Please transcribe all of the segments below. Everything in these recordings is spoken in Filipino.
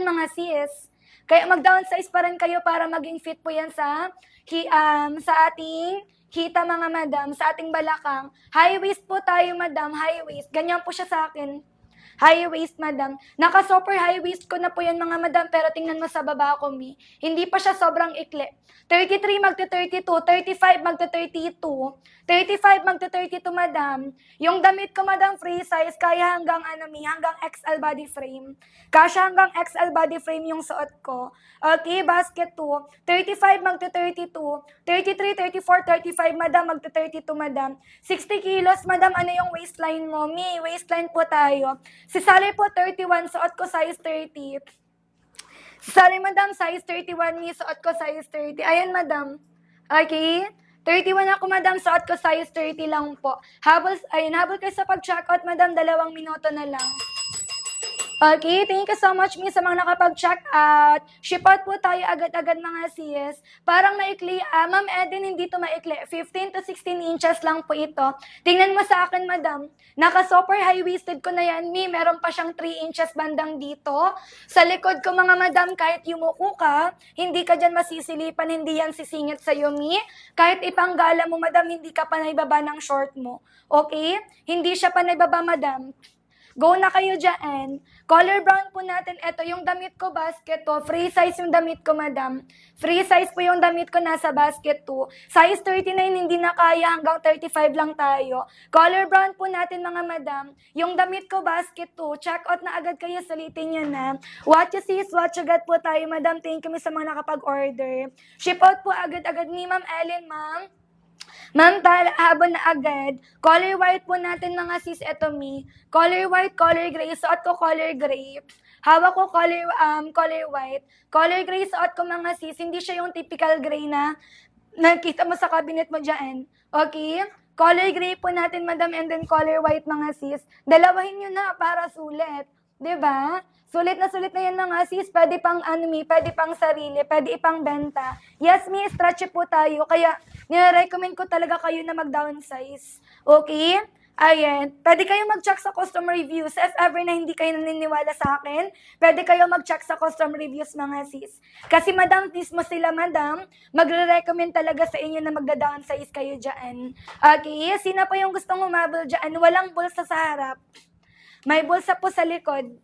mga sis. Kaya mag-downsize pa rin kayo para maging fit po yan sa ating kita mga madam, sa ating balakang. High waist po tayo madam, high waist. Ganyan po siya sa akin. High waist, madam. Naka-super high waist ko na po yan, mga madam, pero tingnan mo sa baba ko, mi. Hindi pa siya sobrang ikli. 33 magte-32, 35 magte-32, 35 magte-32, madam. Yung damit ko, madam, free size, kaya hanggang, hanggang XL body frame. Kasya hanggang XL body frame yung suot ko. Okay, basket 2, 35 magte-32, 33, 34, 35, madam, magte-32, madam. 60 kilos, madam, ano yung waistline mo? Mi, waistline po tayo. Si Sally po, 31, suot ko size 30. Si Sally, madam, size 31, mi, suot ko size 30. Ayan, madam. Okay? 31 ako, madam, suot ko size 30 lang po. Habol kayo sa pag-checkout, madam, 2 minuto na lang. Okay, thank you so much, mi, sa mga nakapag-check out. Ship out po tayo agad-agad, mga sis. Parang maikli, Ma'am Eden, hindi to maikli. 15 to 16 inches lang po ito. Tingnan mo sa akin, madam. Naka-super high-waisted ko na yan, mi. Meron pa siyang 3 inches bandang dito. Sa likod ko, mga madam, kahit yumuko ka, hindi ka dyan masisilipan, hindi yan sisingit sa'yo, mi. Kahit ipanggala mo, madam, hindi ka pa naibaba ng short mo. Okay? Hindi siya pa naibaba, madam. Go na kayo dyan. Color brown po natin. Ito yung damit ko, basket to. Free size yung damit ko, madam. Free size po yung damit ko, nasa basket to. Size 39, hindi na kaya. Hanggang 35 lang tayo. Color brown po natin, mga madam. Yung damit ko, basket to. Check out na agad kayo. Salitin nyo na. What you see is what you got po tayo, madam. Thank you sa mga nakapag-order. Ship out po agad-agad ni Ma'am Ellen, ma'am. Ma'am, habol na agad. Color white po natin, mga sis. Eto, mi. Color white, color gray. Suot ko color gray. Hawak ko color white. Color gray suot ko, mga sis. Hindi siya yung typical gray na nakita mo sa cabinet mo dyan. Okay? Color gray po natin, madam, and then color white, mga sis. Dalawahin nyo na para sulit. 'Di ba? Sulit na yan, mga sis. Pwede pang pwede pang sarili, pwede ipang benta. Yes, mi, stretchy po tayo. Kaya, nire-recommend ko talaga kayo na mag-downsize. Okay? Ayan. Pwede kayo mag-check sa customer reviews. If ever na hindi kayo naniniwala sa akin, pwede kayo mag-check sa customer reviews, mga sis. Kasi madam, mismo sila, madam, magre-recommend talaga sa inyo na magda-downsize kayo dyan. Okay? Sino pa yung gustong umabol dyan? Walang bulsa sa harap. May bulsa po sa likod.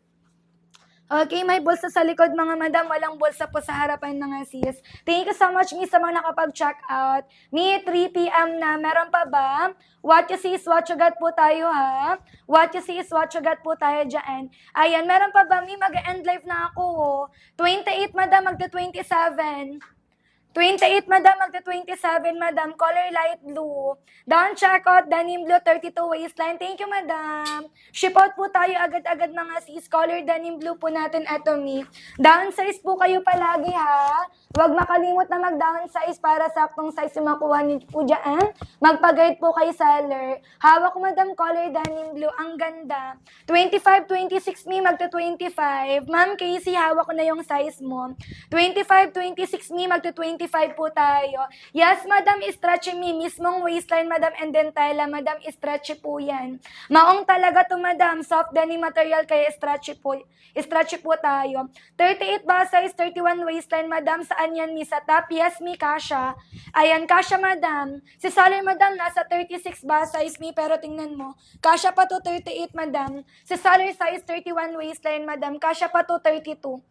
Okay, may bulsa sa likod, mga madam. Walang bulsa po sa harapan, mga sis. Thank you so much, mi, sa mga nakapag-check out. Mi, 3 p.m. na. Meron pa ba? What you see is what you got po tayo, ha? What you see is what you got po tayo dyan. Ayan, meron pa ba? Mi, mag-end live na ako. 28, madam, magta-27. 28, madam, magta-27, madam. Color light blue. Down checkout, denim blue, 32 waistline. Thank you, madam. Ship out po tayo agad-agad, mga sis. Color denim blue po natin, eto, mi. Downsize po kayo palagi, ha? Huwag makalimot na mag-downsize para saktong size yung makuha niyo po dyan. Magpa-guide po kay seller. Hawak ko, madam, color denim blue. Ang ganda. 25, 26, mi, magta-25. Ma'am Casey, hawak ko na yung size mo. 25, 26, mi, magta-25 po tayo. Yes, madam, stretchy, mi. Mismong waistline, madam, and then tela, madam, stretchy po yan. Maong talaga to, madam. Soft denim material, kaya stretchy po. Stretchy po tayo. 38 ba size, 31 waistline, madam. Saan yan, mi? Sa top? Yes, mi, kasha. Ayan, kasha, madam. Si Sally, madam, nasa 36 ba size, mi? Pero tingnan mo. Kasha pa to 38, madam. Si Sally, size 31 waistline, madam. Kasha pa to 32.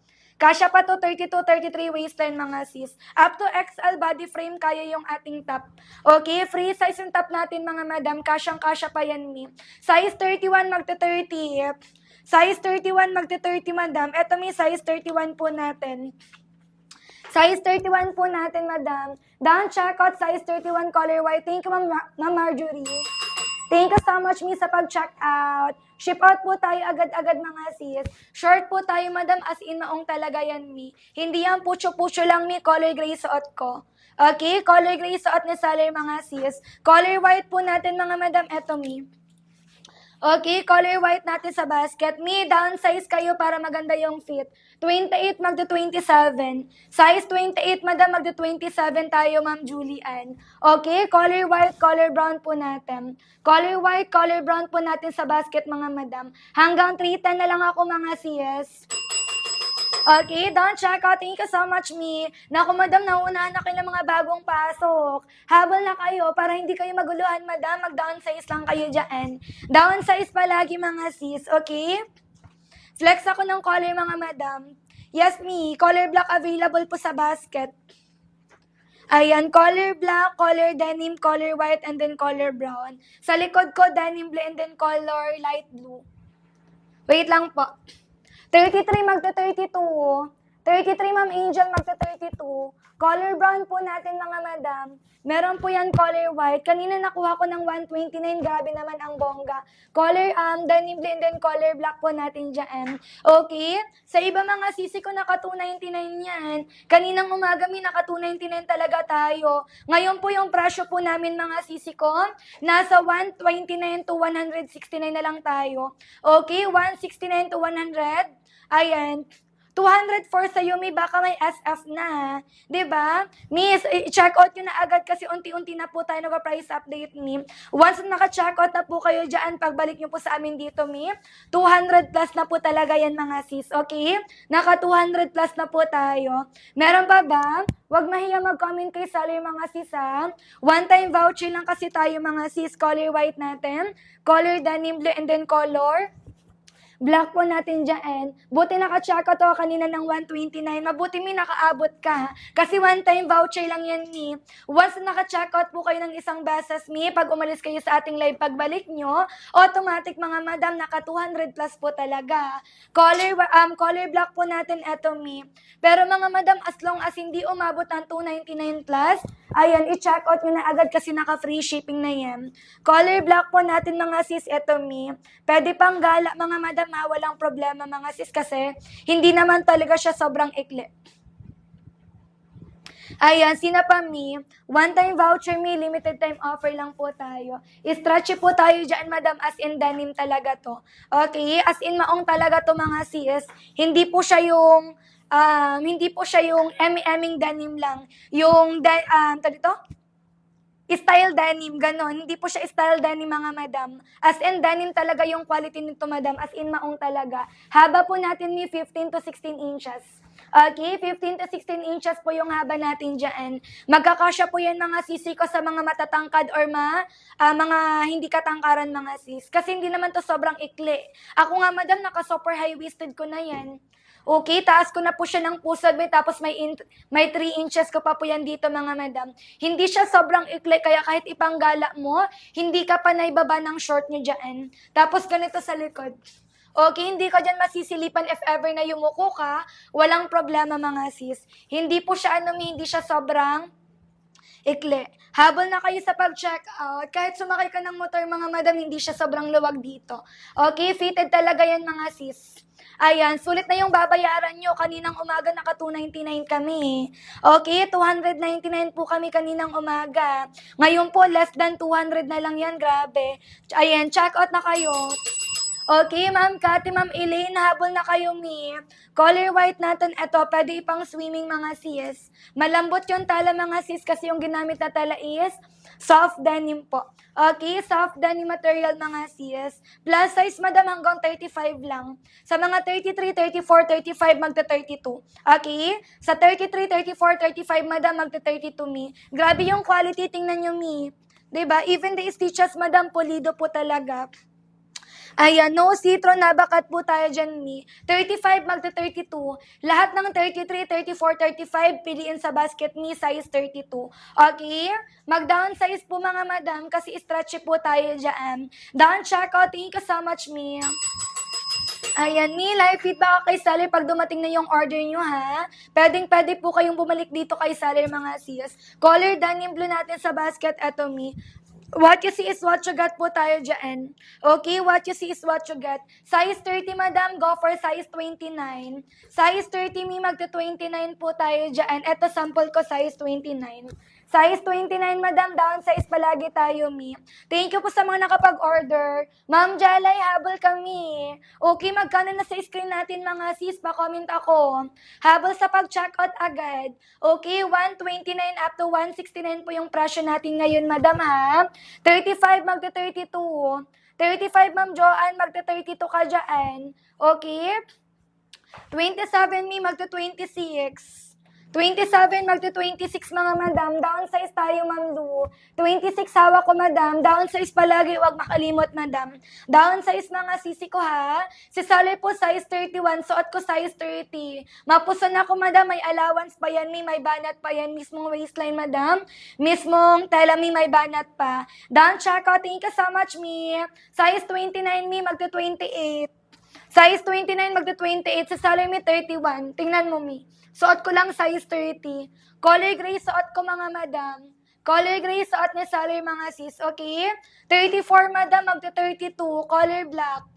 Kasya pa to 32, 33 waistline, mga sis. Up to XL body frame, kaya yung ating top. Okay, free size yung top natin, mga madam. Kasyang-kasya pa yan, mi. Size 31 magta-30. Size 31 magta-30, madam. Eto, mi, size 31 po natin. Size 31 po natin, madam. Down checkout, size 31 color white. Thank you, Ma'am Marjorie. Thank you so much, mi, sa pag-check out. Ship out po tayo agad-agad, mga sis. Short po tayo, madam, as in maong talaga yan, mi. Hindi yan pucho-pucho lang, mi. Color gray suot ko. Okay? Color gray suot ni Sally, mga sis. Color white po natin, mga madam. Eto, mi. Okay, color white natin sa basket. Mi, downsize kayo para maganda yung fit. 28 magda-27. Size 28, madam, magda-27 tayo, Ma'am Julian. Okay, color white, color brown po natin. Color white, color brown po natin sa basket, mga madam. Hanggang 310 na lang ako, mga sis. Okay, don't check out. Thank you so much, me. Naku, madam, nauunahan na kayo ng mga bagong pasok. Habol na kayo para hindi kayo maguluhan, madam. Mag-downsize lang kayo dyan. Downsize palagi, mga sis, okay? Flex ako ng color, mga madam. Yes, me. Color black available po sa basket. Ayan, color black, color denim, color white, and then color brown. Sa likod ko, denim blue, and then color light blue. Wait lang po. 33 magta-32. 33 Ma'am Angel magta-32. Color brown po natin, mga madam. Meron po yan color white. Kanina nakuha ko ng 129. Grabe naman ang bongga. Color denim blue and then color black po natin dyan. Okay? Sa iba mga sisi ko naka 299 yan. Kaninang umaga naka 299 talaga tayo. Ngayon po yung presyo po namin mga sisi ko, nasa 129 to 169 na lang tayo. Okay? 169 to 100. Ayan. 204 sa Yumi, baka may SF na. 'Di ba? Miss, check out yun na agad kasi unti-unti na po tayo nag-price update, mi. Once naka-check out na po kayo diyan, pagbalik niyo po sa amin dito, mi. 200 plus na po talaga yan, mga sis. Okay? Naka 200 plus na po tayo. Meron pa ba? Huwag mahiya mag-comment kay Sally, mga sis, ha? One-time voucher lang kasi tayo, mga sis. Color white natin, color denim blue, and then color black po natin dyan. Buti naka-check out to kanina ng 129. Mabuti nakaabot ka. Kasi one-time voucher lang yan, mi. Once naka-check out po kayo ng isang beses, mi, pag umalis kayo sa ating live, pagbalik nyo, automatic, mga madam, naka 200 plus po talaga. Color black po natin eto, mi. Pero mga madam, as long as hindi umabot ng 299 plus, ayan, i-check out nyo na agad kasi naka-free shipping na yan. Color black po natin, mga sis, eto, mi. Pwede pang gala, mga madam, walang problema, mga sis, kasi hindi naman talaga siya sobrang ikli. Ayan, sinapa mi, one-time voucher mi, limited time offer lang po tayo. Stretchy po tayo dyan, madam, as in denim talaga to. Okay, as in maong talaga to, mga sis. Hindi po siya yung emming denim lang. Yung, dito? Style denim, ganon. Hindi po siya style denim, mga madam. As in, denim talaga yung quality nito, madam. As in, maong talaga. Haba po natin ni 15 to 16 inches. Okay, 15 to 16 inches po yung haba natin dyan. Magkakasya po yan, mga sisi ko, sa mga matatangkad or mga hindi katangkaran, mga sis. Kasi hindi naman to sobrang ikli. Ako nga, madam, naka-super high-waisted ko na yan. Okay, taas ko na po siya ng pusad, tapos may 3 inches ko pa po yan dito, mga madam. Hindi siya sobrang ikli, kaya kahit ipanggala mo, hindi ka pa naibaba ng short nyo dyan. Tapos ganito sa likod. Okay, hindi ka dyan masisilipan if ever na yumuko ka, walang problema, mga sis. Hindi po siya, hindi siya sobrang ikli. Habol na kayo sa pag-check out. Kahit sumakay ka ng motor, mga madam, hindi siya sobrang luwag dito. Okay, fitted talaga yan, mga sis. Ayan, sulit na yung babayaran nyo. Kaninang umaga naka 299 kami. Okay, 299 po kami kaninang umaga. Ngayon po, less than 200 na lang yan. Grabe. Ayan, check out na kayo. Okay, Ma'am Cathy, Ma'am Elaine, habol na kayo, mi. Color white natin, ito, pwede ipang swimming, mga sis. Malambot yung tala, mga sis, kasi yung ginamit na tala is soft denim po. Okay, soft denim material, mga sis. Plus size, madam, hanggang 35 lang. Sa mga 33, 34, 35, magta-32. Okay? Sa 33, 34, 35, madam, magta-32, mi. Grabe yung quality, tingnan nyo, mi. Diba? Even the stitches, madam, pulido po talaga. Ayan, no, citron, nabakat po tayo dyan, mi. 35 magta-32. Lahat ng 33, 34, 35, piliin sa basket, mi, size 32. Okay? Mag-downsize po, mga madam, kasi stretchy po tayo dyan. Down checkout, thank you so much, mi. Ayan, mi, live feedback kay Sally pag dumating na yung order nyo, ha? Pwede po kayong bumalik dito kay Sally, mga sis. Color denim blue natin sa basket, eto, mi. What you see is what you get po tayo dyan. Okay, what you see is what you get. Size 30, madam, go for size 29. Size 30, mi, magta-29 po tayo dyan. Ito, sample ko, size 29. Size 29, madam, downsize palagi tayo, mi. Thank you po sa mga nakapag-order. Ma'am Jalay, habol kami. Okay, magkano na sa screen natin, mga sis? Pa-comment ako. Habol sa pag-checkout agad. Okay, 129 up to 169 po yung presyo natin ngayon, madam, ha? 35 magta-32. 35, Ma'am Joanne, magta-32 ka dyan. Okay? 27 mi, magto-26. 27 magto-26 mga madam. Downsize tayo, Ma'am Lu. 26 hawak ko, madam. Downsize palagi, huwag makalimot, madam. Downsize mga sisi ko, ha. Si Sally po, size 31. Suot ko, size 30. Mapuson ako, madam. May allowance pa yan, mi. May banat pa yan. Mismong waistline, madam. Mismong tela, mi. May banat pa. Down checkout. Thank you so much, mi. Size 29, mi. Magto-28. Size 29 magto-28. Sa Sally, mi, 31. Tingnan mo, mi. Suot ko lang size 30. Color gray suot ko, mga madam. Color gray suot ni Sally, mga sis. Okay? 34, madam, magto-32. Color black.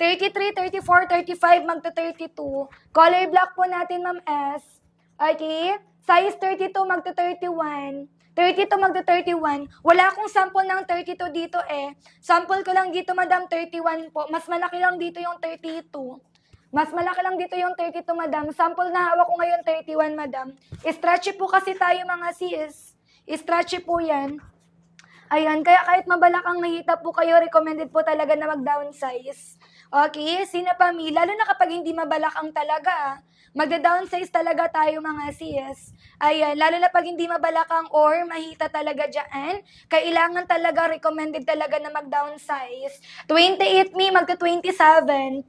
33, 34, 35, magto-32. Color black po natin, Ma'am S. Okay? Size 32, magto-31. 32 magto-31. Wala akong sample ng 32 dito eh. Sample ko lang dito, madam, 31 po. Mas malaki lang dito yung 32. Mas malaki lang dito yung 32, madam. Sample na hawak ko ngayon, 31, madam. Stretchy po kasi tayo, mga sis. Stretchy po yan. Ayan, kaya kahit mabalakang nahita po kayo, recommended po talaga na mag-downsize. Okay? Sino pa, mi? Lalo na kapag hindi mabalakang talaga, magda-downsize talaga tayo, mga sis. Ayan, lalo na pag hindi mabalakang or mahita talaga dyan, kailangan talaga, recommended talaga na mag-downsize. 28 mi, magto-27.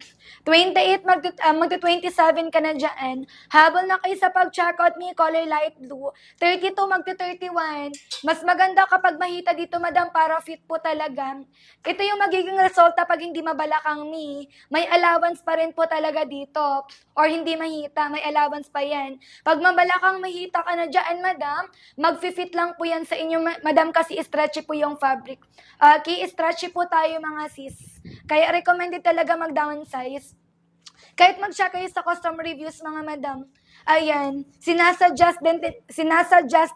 28 magto-27 ka na dyan. Habol na kayo sa pag-checkout mi, color light blue. 32 magto-31. Mas maganda kapag mahita dito, madam, para fit po talaga. Ito yung magiging resulta pag hindi mabalakang mi. May allowance pa rin po talaga dito. Or hindi mahita, may allowance pa yan. Pag mabalakang mahita ka na dyan, madam, mag-fit lang po yan sa inyo, madam, kasi stretchy po yung fabric. Okay, stretchy po tayo, mga sis. Kaya recommended talaga mag-downsize. Kahit mag-check kayo sa custom reviews, mga madam, ayan, sinasuggest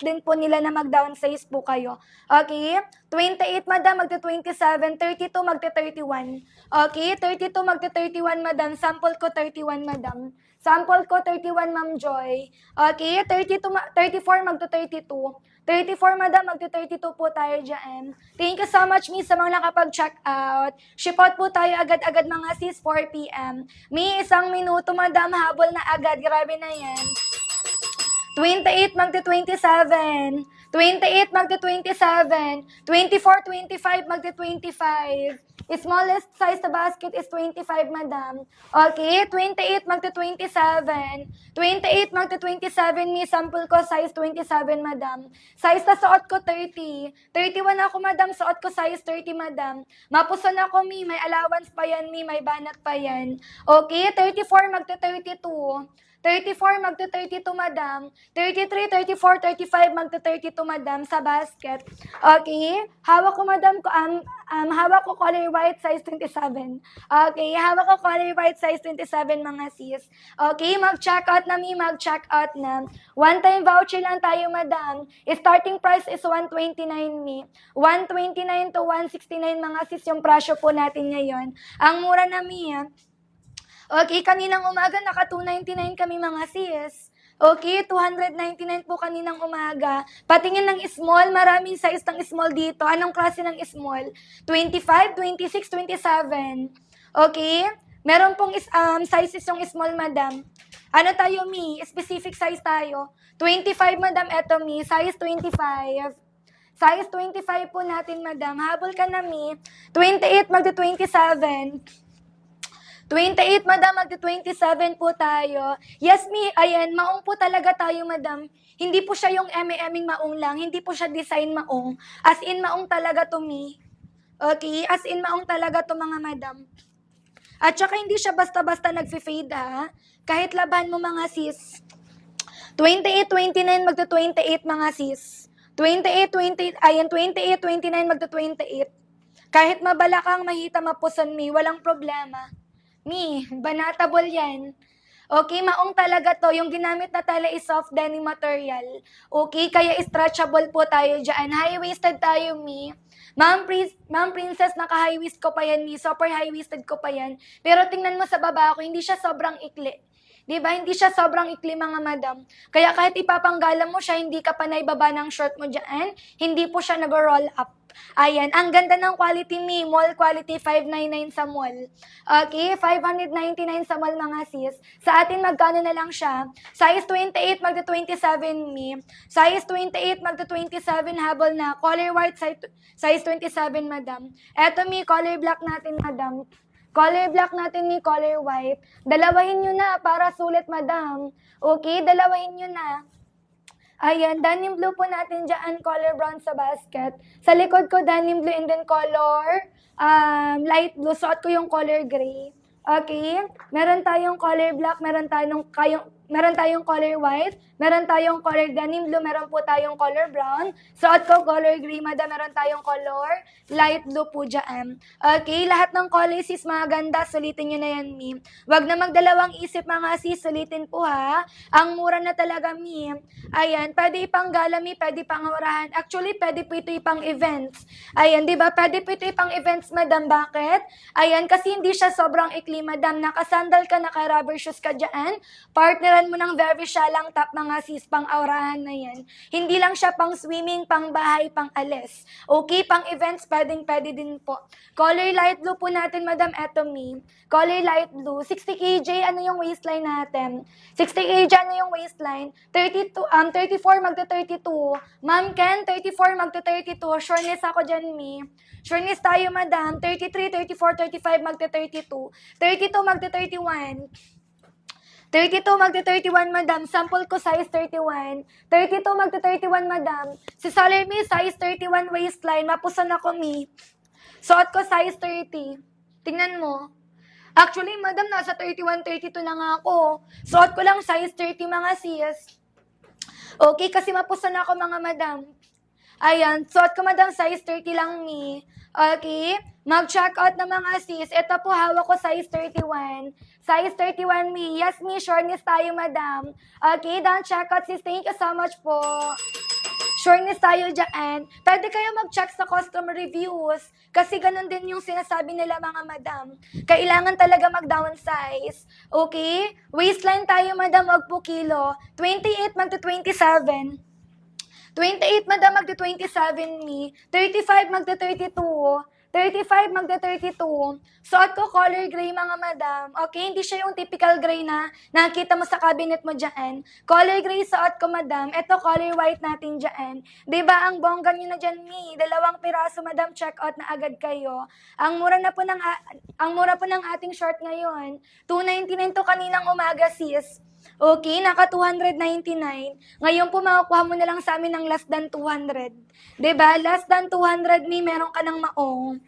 din po nila na mag-downsize po kayo. Okay? 28, madam, magto-27. 32, magto-31. Okay? 32, magto-31, madam. Sample ko, 31, madam. Sample ko, 31, Ma'am Joy. Okay? 34, magto-32. 34, madam, magto-32 po tayo dyan. Thank you so much, miss, sa mga nakapag-check out. Ship out po tayo agad-agad, mga sis, 4 p.m. Mi, 1 minuto, madam, habol na agad. Grabe na yan. 28 magto-27. 28 magto-27. 24, 25 magto-25. Smallest size sa basket is 25, madam. Okay, 28 magto-27. 28 magto-27, mi, sample ko size 27, madam. Size na suot ko 30. 31 ako, madam, suot ko size 30, madam. Mapuson ako, mi, may allowance pa yan, mi, may banat pa yan. Okay, 34 magto-32. 34 magto-32, madam. 33, 34, 35 magto-32, madam, sa basket. Okay? Hawak ko, madam, hawak ko color white size 27. Okay, hawak ko color white size 27, mga sis. Okay, mag-check out na, mi, mag-check out na. One-time voucher lang tayo, madam. Starting price is 129, mi. 129 to 169, mga sis, yung presyo po natin ngayon. Ang mura na, mi, okay, kaninang umaga, naka 299 kami, mga sis. Okay, 299 po kaninang umaga. Patingin ng small, maraming size ng small dito. Anong klase ng small? 25, 26, 27. Okay? Meron pong sizes yung small, madam. Ano tayo, mi? Specific size tayo. 25, madam, eto, mi. Size 25. Size 25 po natin, madam. Habol ka na, mi. 28 magto-27. 28, madam, magto-27 po tayo. Yes, mi, ayan, maong po talaga tayo, madam. Hindi po siya yung eme-eming maong lang. Hindi po siya design maong. As in, maong talaga to, mi. Okay? As in, maong talaga to, mga madam. At saka hindi siya basta-basta nag-fade, ha? Kahit laban mo, mga sis. 28, 29, magto-28, mga sis. 28, 28, ayan, 28, 29, magto-28. Kahit mabalakang mahita mapuson, mi, walang problema. Mi, banatable yan. Okay, maong talaga to. Yung ginamit na tala is soft denim material. Okay, kaya stretchable po tayo dyan. High-waisted tayo, mi. Ma'am Princess, naka-high-waist ko pa yan, mi. Super high-waisted ko pa yan. Pero tingnan mo sa baba ko, hindi siya sobrang ikli. 'Di ba? Hindi siya sobrang ikli mga madam. Kaya kahit ipapanggala mo siya, hindi ka pa naibaba ng short mo dyan, hindi po siya nag-roll up. Ayan, ang ganda ng quality ni mall quality 599 sa mall. Okay, 599 sa mall mga sis. Sa atin magkano na lang siya? Size 28 magto 27 mi. Size 28 magto 27 habol na. Color white size 27 madam. Eto mi color black natin madam. Color black natin ni color white. Dalawahin nyo na para sulit madam. Okay, dalawahin nyo na. Ayan, denim blue po natin dyan, color brown sa basket. Sa likod ko, denim blue and then color light blue. Suot ko yung color gray. Okay? Meron tayong color black, meron tayong color white, meron tayong color denim blue, meron po tayong color brown. Suot ko color gray, madam, meron tayong color light blue po dyan. Okay? Lahat ng colors is mga ganda. Sulitin nyo na yan, mi. Wag na magdalawang isip mga sis, sulitin po ha. Ang mura na talaga, mi. Ayan, pwede ipang gala, mi, pwede pang orahan. Actually, pwede po ito ipang events. Ayan, di ba? Pwede po ito ipang events, madam. Bakit? Ayan, kasi hindi siya sobrang ikli, madam. Nakasandal ka, naka-rubber shoes ka dyan. Partneran mo ng very shallow top, mga sis, pang aurahan na yan. Hindi lang siya pang swimming, pang bahay, pang alis. Okay, pang events, pwede din po. Color light blue po natin, madam. Eto, mi. Color light blue. 60 kg, ano yung waistline natin? 60 kg, ano yung waistline? 34 magto 32. Ma'am Ken, 34 magto 32. Sureness ako dyan, mi. Sureness tayo, madam. 33, 34, 35 magto 32. 32 magto 31. 32 magto 31, madam. Sample ko size 31. 32 magto 31, madam. Si Salermi, size 31 waistline. Mapusan ako, mi. Suot ko size 30. Tingnan mo. Actually, madam, nasa 31, 32 na nga ako. Suot ko lang size 30, mga sis. Okay, kasi mapusan ako, mga madam. Ayan, suot ko, madam, size 30 lang, mi. Okay, mag-check out na mga sis. Ito po, hawak ko size 31. Size 31, mi. Yes, mi, shortness tayo, madam. Okay, done check out, sis. Thank you so much po. Sureness tayo dyan. Pwede kayo mag-check sa customer reviews. Kasi ganun din yung sinasabi nila, mga madam. Kailangan talaga mag-downsize. Okay? Waistline tayo, madam, wag po kilo. 28 magto 27. 28, madam, magto 27 mi. 35 magto 32. 35 magto 32. Suot ko color gray, mga madam. Okay, hindi siya yung typical gray na nakita mo sa cabinet mo dyan. Color gray suot ko, madam. Ito color white natin dyan. Diba ang bongga nyo na dyan, mi? 2 piraso, madam, check out na agad kayo. Ang mura po ng ating short ngayon. 299 to kaninang umaga, sis. Okay, naka 299. Ngayon po makukuha mo na lang sa amin ng less than 200. 'Di ba? Less than 200, mi, meron ka ng maong.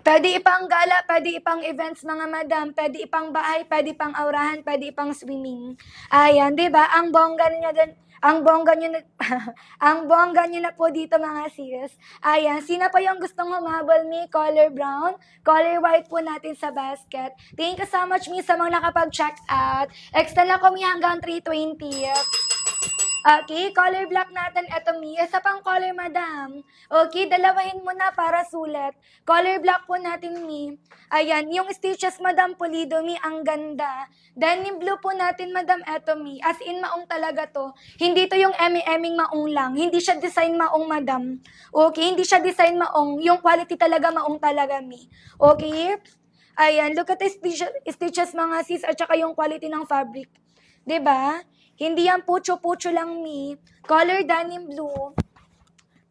Pwede ipang gala, pwede ipang events, mga madam, pwede ipang bahay, pwede ipang aurahan, pwede ipang swimming. Ayan, 'di ba? Ang bongga niya din, ang bongga niyo na ang bongga niyo na po dito, mga sis. Ayan, sino pa yung gustong humabol, mi? Color brown, color white po natin sa basket. Thank you so much, mi, sa mga nakapag-check out. Extend ako, mi, hanggang 320. Okay, color black natin. Eto, mi. Isa pang color, madam. Okay, dalawahin mo na para sulit. Color black po natin, mi. Ayan, yung stitches, madam, pulido, mi. Ang ganda. Denim blue po natin, madam. Eto, mi. As in, maong talaga to. Hindi to yung emi-eming maong lang. Hindi siya design maong, madam. Okay, hindi siya design maong. Yung quality talaga maong talaga, mi. Okay? Ayan, look at the stitches, mga sis, at saka yung quality ng fabric. 'Di ba? Hindi yan pucho-pucho lang, mi. Color denim blue.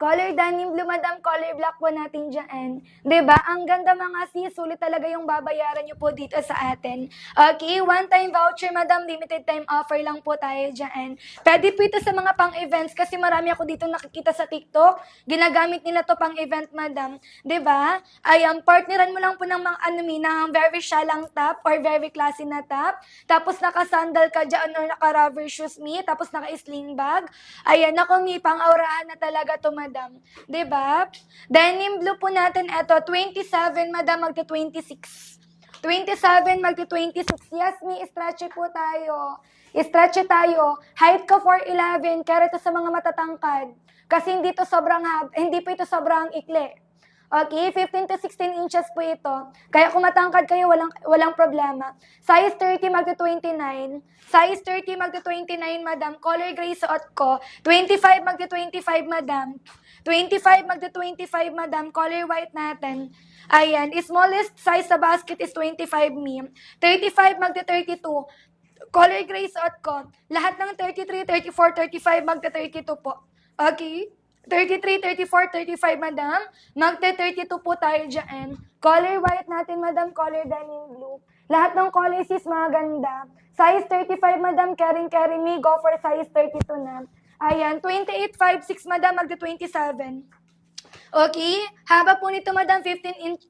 Color denim blue, madam, color black po natin dyan. 'Di ba? Ang ganda, mga sis. Sulit talaga yung babayaran nyo po dito sa atin. Okay, one-time voucher, madam. Limited time offer lang po tayo dyan. Pwede po ito sa mga pang-events kasi marami ako dito nakikita sa TikTok. Ginagamit nila to pang-event, madam. 'Di ba? Ayan, partneran mo lang po ng mga ng very shallow top or very classy na top. Tapos naka-sandal ka dyan or naka-rubber shoes, mi. Tapos naka-sling bag. Ayan, ako, mi, pang-aurahan na talaga to, madam. 'Di ba? Denim blue po natin, eto 27, madam, magto 26. 27 magto 26. Yes, mi, stretchy po tayo. Stretchy tayo. Height ko 4'11", kaya ito sa mga matatangkad. Kasi hindi po ito sobrang ikli. Okay, 15 to 16 inches po ito. Kaya kung matangkad kayo, walang problema. Size 30 magto 29. Size 30 magto 29, madam. Color gray suot ko. 25 magto 25, madam. 25 magto 25, madam. Color white natin. Ayan, smallest size sa basket is 25 me. 35 magto 32. Color gray suot ko. Lahat ng 33, 34, 35 magto 32 po. Okay? 33, 34, 35, madam. Magte-32 po tayo dyan. Color white natin, madam. Color denim blue. Lahat ng colors is maganda. Size 35, madam. Carry me. Go for size 32 na. Ayan. 28, 5, 6, madam. Magte-27. Okay? Haba po nito, madam. 15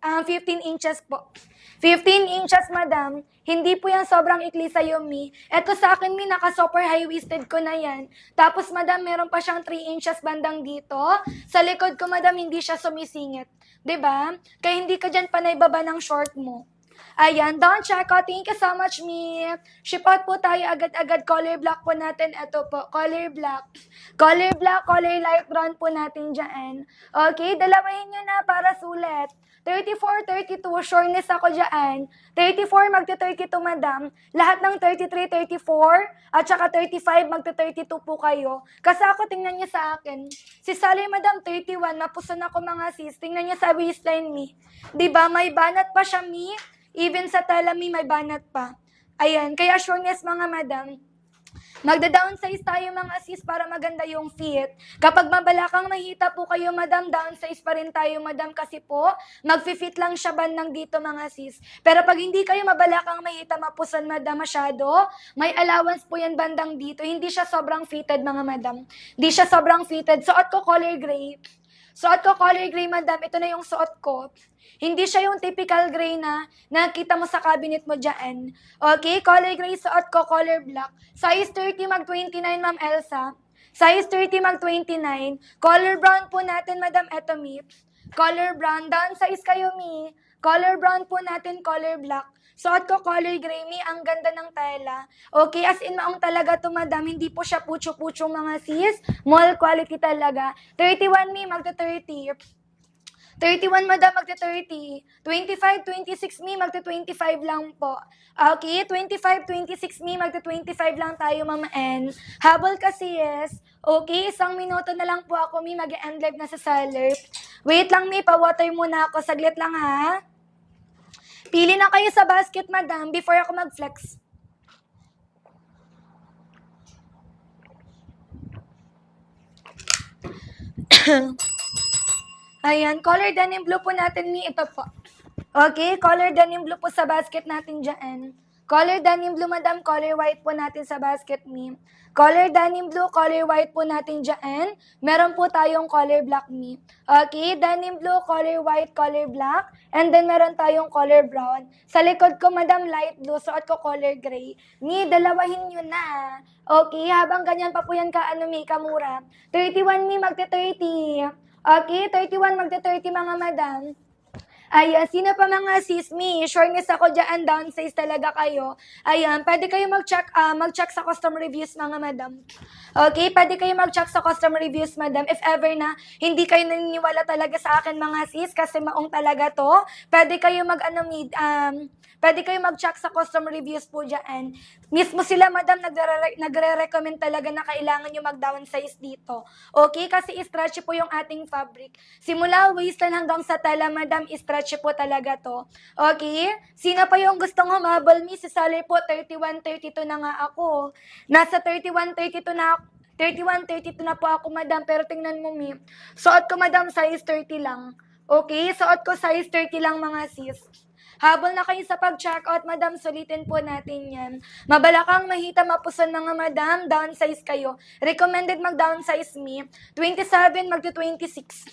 inches po. 15 inches, madam. Hindi po yan sobrang ikli sa mi. Ito sa akin, mi, naka-super high-waisted ko na yan. Tapos, madam, meron pa siyang 3 inches bandang dito. Sa likod ko, madam, hindi siya sumisingit. 'Di ba? Kaya hindi ka dyan panay baba ng short mo. Ayan, down checkout. Thank you so much, mi. Ship out po tayo agad-agad. Color black po natin. Ito po, color black. Color black, color light brown po natin dyan. Okay, dalawahin nyo na para sulit. 34, 32, sureness ako dyan. 34, magte-32, madam. Lahat ng 33, 34, at saka 35, magte-32 po kayo. Kasi ako, tingnan niyo sa akin. Si Sally, madam, 31, mapuson ako mga sis. Tingnan niyo sa waistline, mi. Diba, may banat pa siya, mi. Even sa tela, mi, may banat pa. Ayan, kaya sureness, mga madam. Magda-downsize tayo mga sis para maganda yung fit. Kapag mabalakang mahita po kayo, madam, downsize pa rin tayo, madam, kasi po, mag-fit lang siya bandang dito mga sis. Pero pag hindi kayo mabalakang mahita, mapusan, madam, masyado, may allowance po yan bandang dito. Hindi siya sobrang fitted, mga madam. Hindi siya sobrang fitted. Suot ko color gray. Suot ko color gray, madam. Ito na yung suot ko. Hindi siya yung typical gray na nakita mo sa cabinet mo dyan. Okay, color gray suot ko, color black. Size 30 mag 29, ma'am Elsa. Size 30 mag 29. Color brown po natin, madam, eto mi. Color brown, down size kayo mi. Color brown po natin, color black. Suot ko color gray mi, ang ganda ng tela. Okay, as in maong talaga to, madam. Hindi po siya pucho-puchong mga sis. Mall quality talaga. 31 mi, magta 30. 31, madam, magta-30. 25, 26 mi, magta-25 lang po. Okay, 25, 26 mi, magta-25 lang tayo, ma'am N. Habol kasi, yes. Okay, 1 minuto na lang po ako, mi, mag-end live na sa seller. Wait lang, mi, pa-water muna ako. Saglit lang, ha? Pili na kayo sa basket, madam, before ako mag-flex. Ayan, color denim blue po natin ni ito po. Okay, color denim blue po sa basket natin dyan. Color denim blue, madam, color white po natin sa basket ni. Color denim blue, color white po natin dyan. Meron po tayong color black ni. Okay, denim blue, color white, color black. And then meron tayong color brown. Sa likod ko, madam, light blue. Suot ko color gray. Ni, dalawahin nyo na. Okay, habang ganyan pa po yan ka, mi, kamura. 31 mi, magte-30. Okay, 31 magte-30 mga madam. Ayan, sino pa mga sis me? Sureness ako dyan, downsize talaga kayo. Ayan, pwede kayo mag-check sa custom reviews mga madam. Okay, pwede kayo mag-check sa custom reviews, madam. If ever na hindi kayo naniniwala talaga sa akin mga sis, kasi maong talaga to, pwede kayo pwede kayo mag-check sa custom reviews po dyan. Mismo sila, madam, nagre-recommend talaga na kailangan nyo mag-downsize dito. Okay, kasi stretchy po yung ating fabric. Simula waistline hanggang sa tela, madam, stretchy po talaga to. Okay, sino pa yung gustong humabol, mi? Si Sally po, 31, 32 na nga ako. Nasa 31, 32 na ako. 31, 32 na po ako, madam. Pero tingnan mo, mi. Suot ko, madam, size 30 lang. Okay, suot ko size 30 lang, mga sis. Habol na kayo sa pag-check out, madam, sulitin po natin yan. Mabalakang mahita, mapuson mga madam, downsize kayo. Recommended mag-downsize me. 27, magto-26.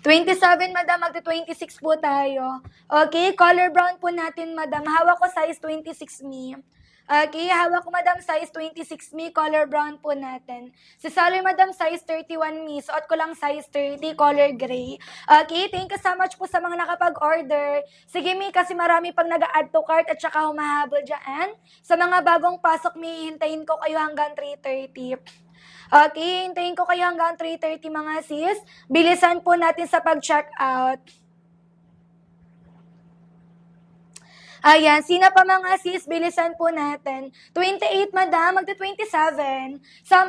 27, madam, magto-26 po tayo. Okay, color brown po natin, madam. Hawak ko size 26 me. Okay, hawak ko, madam, size 26 me, color brown po natin. Si Sally, madam, size 31 me. Suot ko lang size 30, color gray. Okay, thank you so much po sa mga nakapag-order. Sige, mi, kasi marami pang nag-add to cart at saka humahabol dyan. Sa mga bagong pasok, mi, hintayin ko kayo hanggang 3:30. Okay, hintayin ko kayo hanggang 3:30 mga sis. Bilisan po natin sa pag-check out. Ayan, sino pa mga sis, bilisan po natin. 28, madam, magta-27.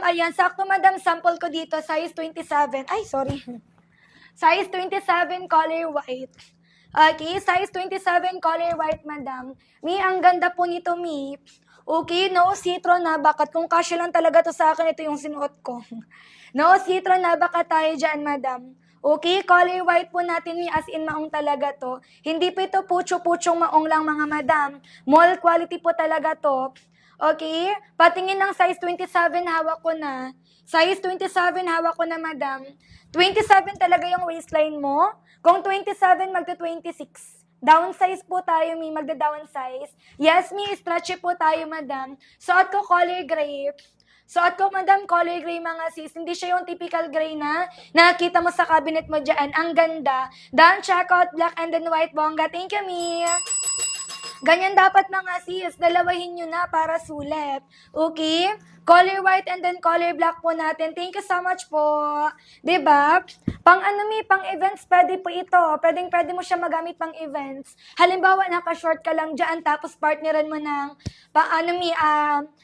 Ayan, sakto madam, sample ko dito, size 27. Ay, sorry. Size 27, color white. Okay, size 27, color white, madam. Mi, ang ganda po nito, Mi. Okay, no citron na, bakat kung kasya lang talaga to sa akin, ito yung sinuot ko. No citron na, baka tayo dyan, madam. Okay, color white po natin, Mi, as in maong talaga to. Hindi po ito pucho-puchong maong lang, mga madam. Mall quality po talaga to. Okay, patingin ng size 27, hawak ko na. Size 27, hawak ko na, madam. 27 talaga yung waistline mo. Kung 27, magta-26. Downsize po tayo, Mi. Magda-downsize. Yes, Mi. Stretchy po tayo, madam. Suot ko color gray. Suot ko, madam, color gray, mga sis. Hindi siya yung typical gray na nakita mo sa cabinet mo dyan. Ang ganda. Down, check out, black and then white, bongga. Thank you, Mi. Ganyan dapat, mga sis. Dalawahin nyo na para sulit. Okay? Color white and then color black po natin. Thank you so much po. 'Di ba? Pang ano, Mi, pang events, pwede po ito. Pwede mo siya magamit pang events. Halimbawa, naka-short ka lang dyan, tapos partneran mo ng, pang ano, Mi,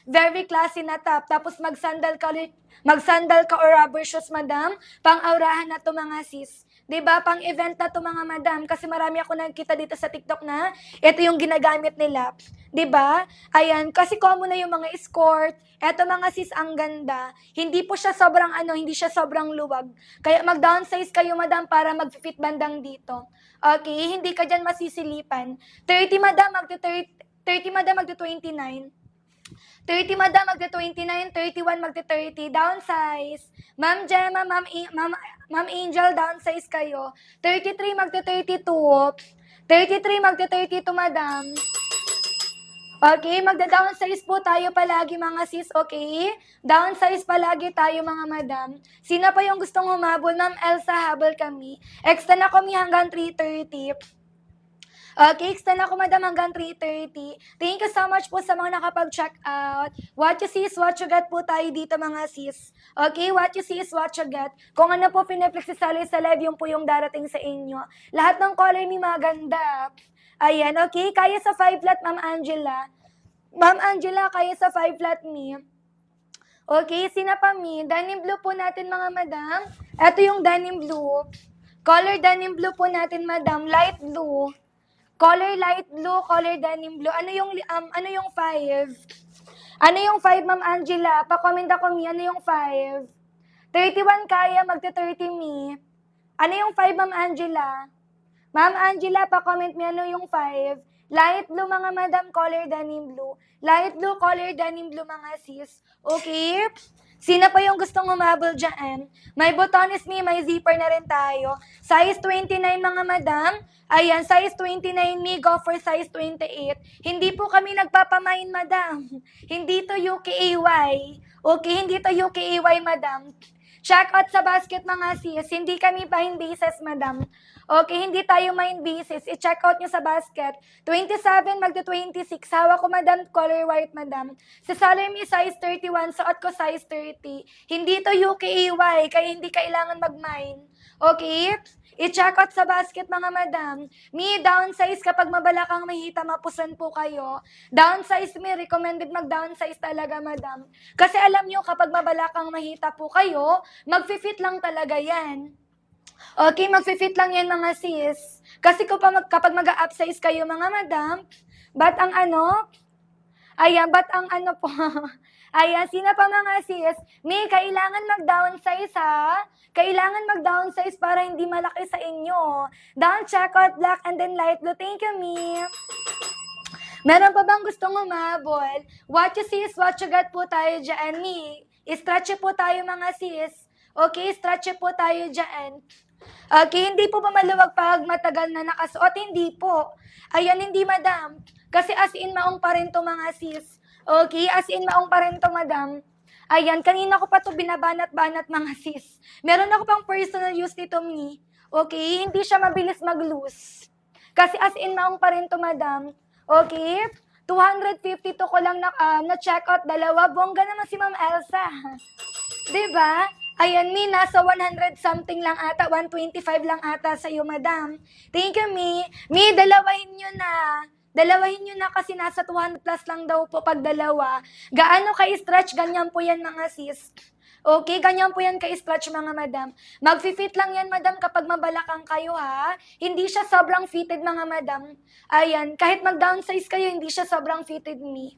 very classy na top. Tapos mag-sandal ka or rubber shoes, madam. Pang-aurahan na to, mga sis. 'Di ba? Pang event na to, mga madam, kasi marami ako nakikita dito sa TikTok na ito yung ginagamit nila. 'Di ba? Ayan, kasi common na yung mga escort. Eto, mga sis, ang ganda. Hindi po siya sobrang hindi siya sobrang luwag. Kaya mag-downsize kayo, madam, para mag-fit bandang dito. Okay, hindi ka diyan masisilipan. 30, madam, magto-30, madam, magto-29. 30, madam, magta-29, 31, magta-30, downsize. Ma'am Gemma, Ma'am Angel, downsize kayo. 33, magta-32. 33, magta-32, madam. Okay, magda-downsize po tayo palagi, mga sis, okay? Downsize palagi tayo, mga madam. Sino pa yung gustong humabol? Ma'am Elsa, habol kami. Extend na kami hanggang 3:30. Okay, extend ako, madam, hanggang 3:30. Thank you so much po sa mga nakapag-check out. What you see is what you get po tayo dito, mga sis. Okay, what you see is what you get. Kung ano po piniplex si Sally sa live, yung po yung darating sa inyo. Lahat ng color, Mi, maganda. Ayan, okay, kaya sa 5 flat, Ma'am Angela. Ma'am Angela, kaya sa 5 flat, Mi. Okay, sina pa, Mi? Denim blue po natin, mga madam. Ito yung denim blue. Color denim blue po natin, madam. Light blue. Color light blue, color denim blue. Ano yung 5? Ano yung 5, Ma'am Angela? Pa-comment ako, Mi. Ano yung 5? 31 kaya, magta-30, Mi. Ano yung 5, Ma'am Angela? Ma'am Angela, pa-comment Mi, ano yung 5? Light blue, mga madam, color denim blue. Light blue, color denim blue, mga sis. Okay? Sino pa yung gustong umabol dyan? May botones, Mi, may zipper na rin tayo. Size 29, mga madam. Ayan, size 29, Mi, go for size 28. Hindi po kami nagpapamain, madam. Hindi to UKAY. Okay, hindi to UKAY, madam. Check out sa basket, mga sis. Hindi kami main bases, madam. Okay, hindi tayo main bases. I-check out nyo sa basket. 27, magto-26. Hawak ko, madam, color white, madam. Sa Salami, size 31. Suot ko size 30. Hindi to UKAY, kaya hindi kailangan mag-mine. Okay? I-check out sa basket, mga madam. Mi, downsize kapag mabalakang mahita, mapusan po kayo. Downsize, Mi, recommended mag-downsize talaga, madam. Kasi alam nyo, kapag mabalakang mahita po kayo, mag-fit lang talaga yan. Okay, mag-fit lang yan, mga sis. Kasi kapag mag-upsize kayo, mga madam, ba't ang po? Ayan, sino pa, mga sis? Mi, kailangan mag-downsize, ha? Kailangan mag-downsize para hindi malaki sa inyo. Down, check out, black, and then light blue. Thank you, Mi. Meron pa bang gustong umabol? What you see is what you get po tayo dyan, Mi. Stretchy po tayo, mga sis. Okay, stretchy po tayo dyan. Okay, hindi po ba maluwag pag matagal na nakasuot? Hindi po. Ayan, hindi, madam. Kasi as in maong pa rin to, mga sis. Okay, as in maong pa rin to, madam. Ayan, kanina ko pa to binabanat-banat, mga sis. Meron ako pang personal use nito, Mi. Okay, hindi siya mabilis mag-loose. Kasi as in maong pa rin to, madam. Okay, 250 to ko lang na check out. Dalawa, bongga naman si Ma'am Elsa. 'Di ba? Ayan, Mi, nasa 100 something lang ata, 125 lang ata sa'yo, madam. Thank you, Mi. Mi, dalawahin nyo na. Dalawahin nyo na kasi nasa 200 plus lang daw po pag dalawa. Gaano ka-stretch, ganyan po yan mga sis. Okay, ganyan po yan ka-stretch mga madam. Mag-fit lang yan madam kapag mabalakang kayo ha. Hindi siya sobrang fitted mga madam. Ayan, kahit mag-downsize kayo, hindi siya sobrang fitted, Mi.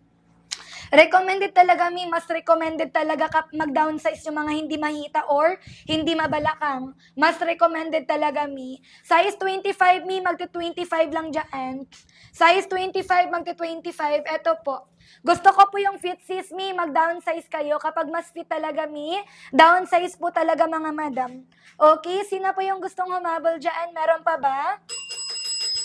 Recommended talaga, Mi. Mas recommended talaga mag-downsize yung mga hindi mahita or hindi mabalakang. Mas recommended talaga, Mi. Size 25, Mi. Magto-25 lang dyan. Size 25, magto-25. Eto po. Gusto ko po yung fit sis, Mi. Mag-downsize kayo. Kapag mas fit talaga, Mi, downsize po talaga mga madam. Okay? Sino po yung gustong humabol dyan? Meron pa ba?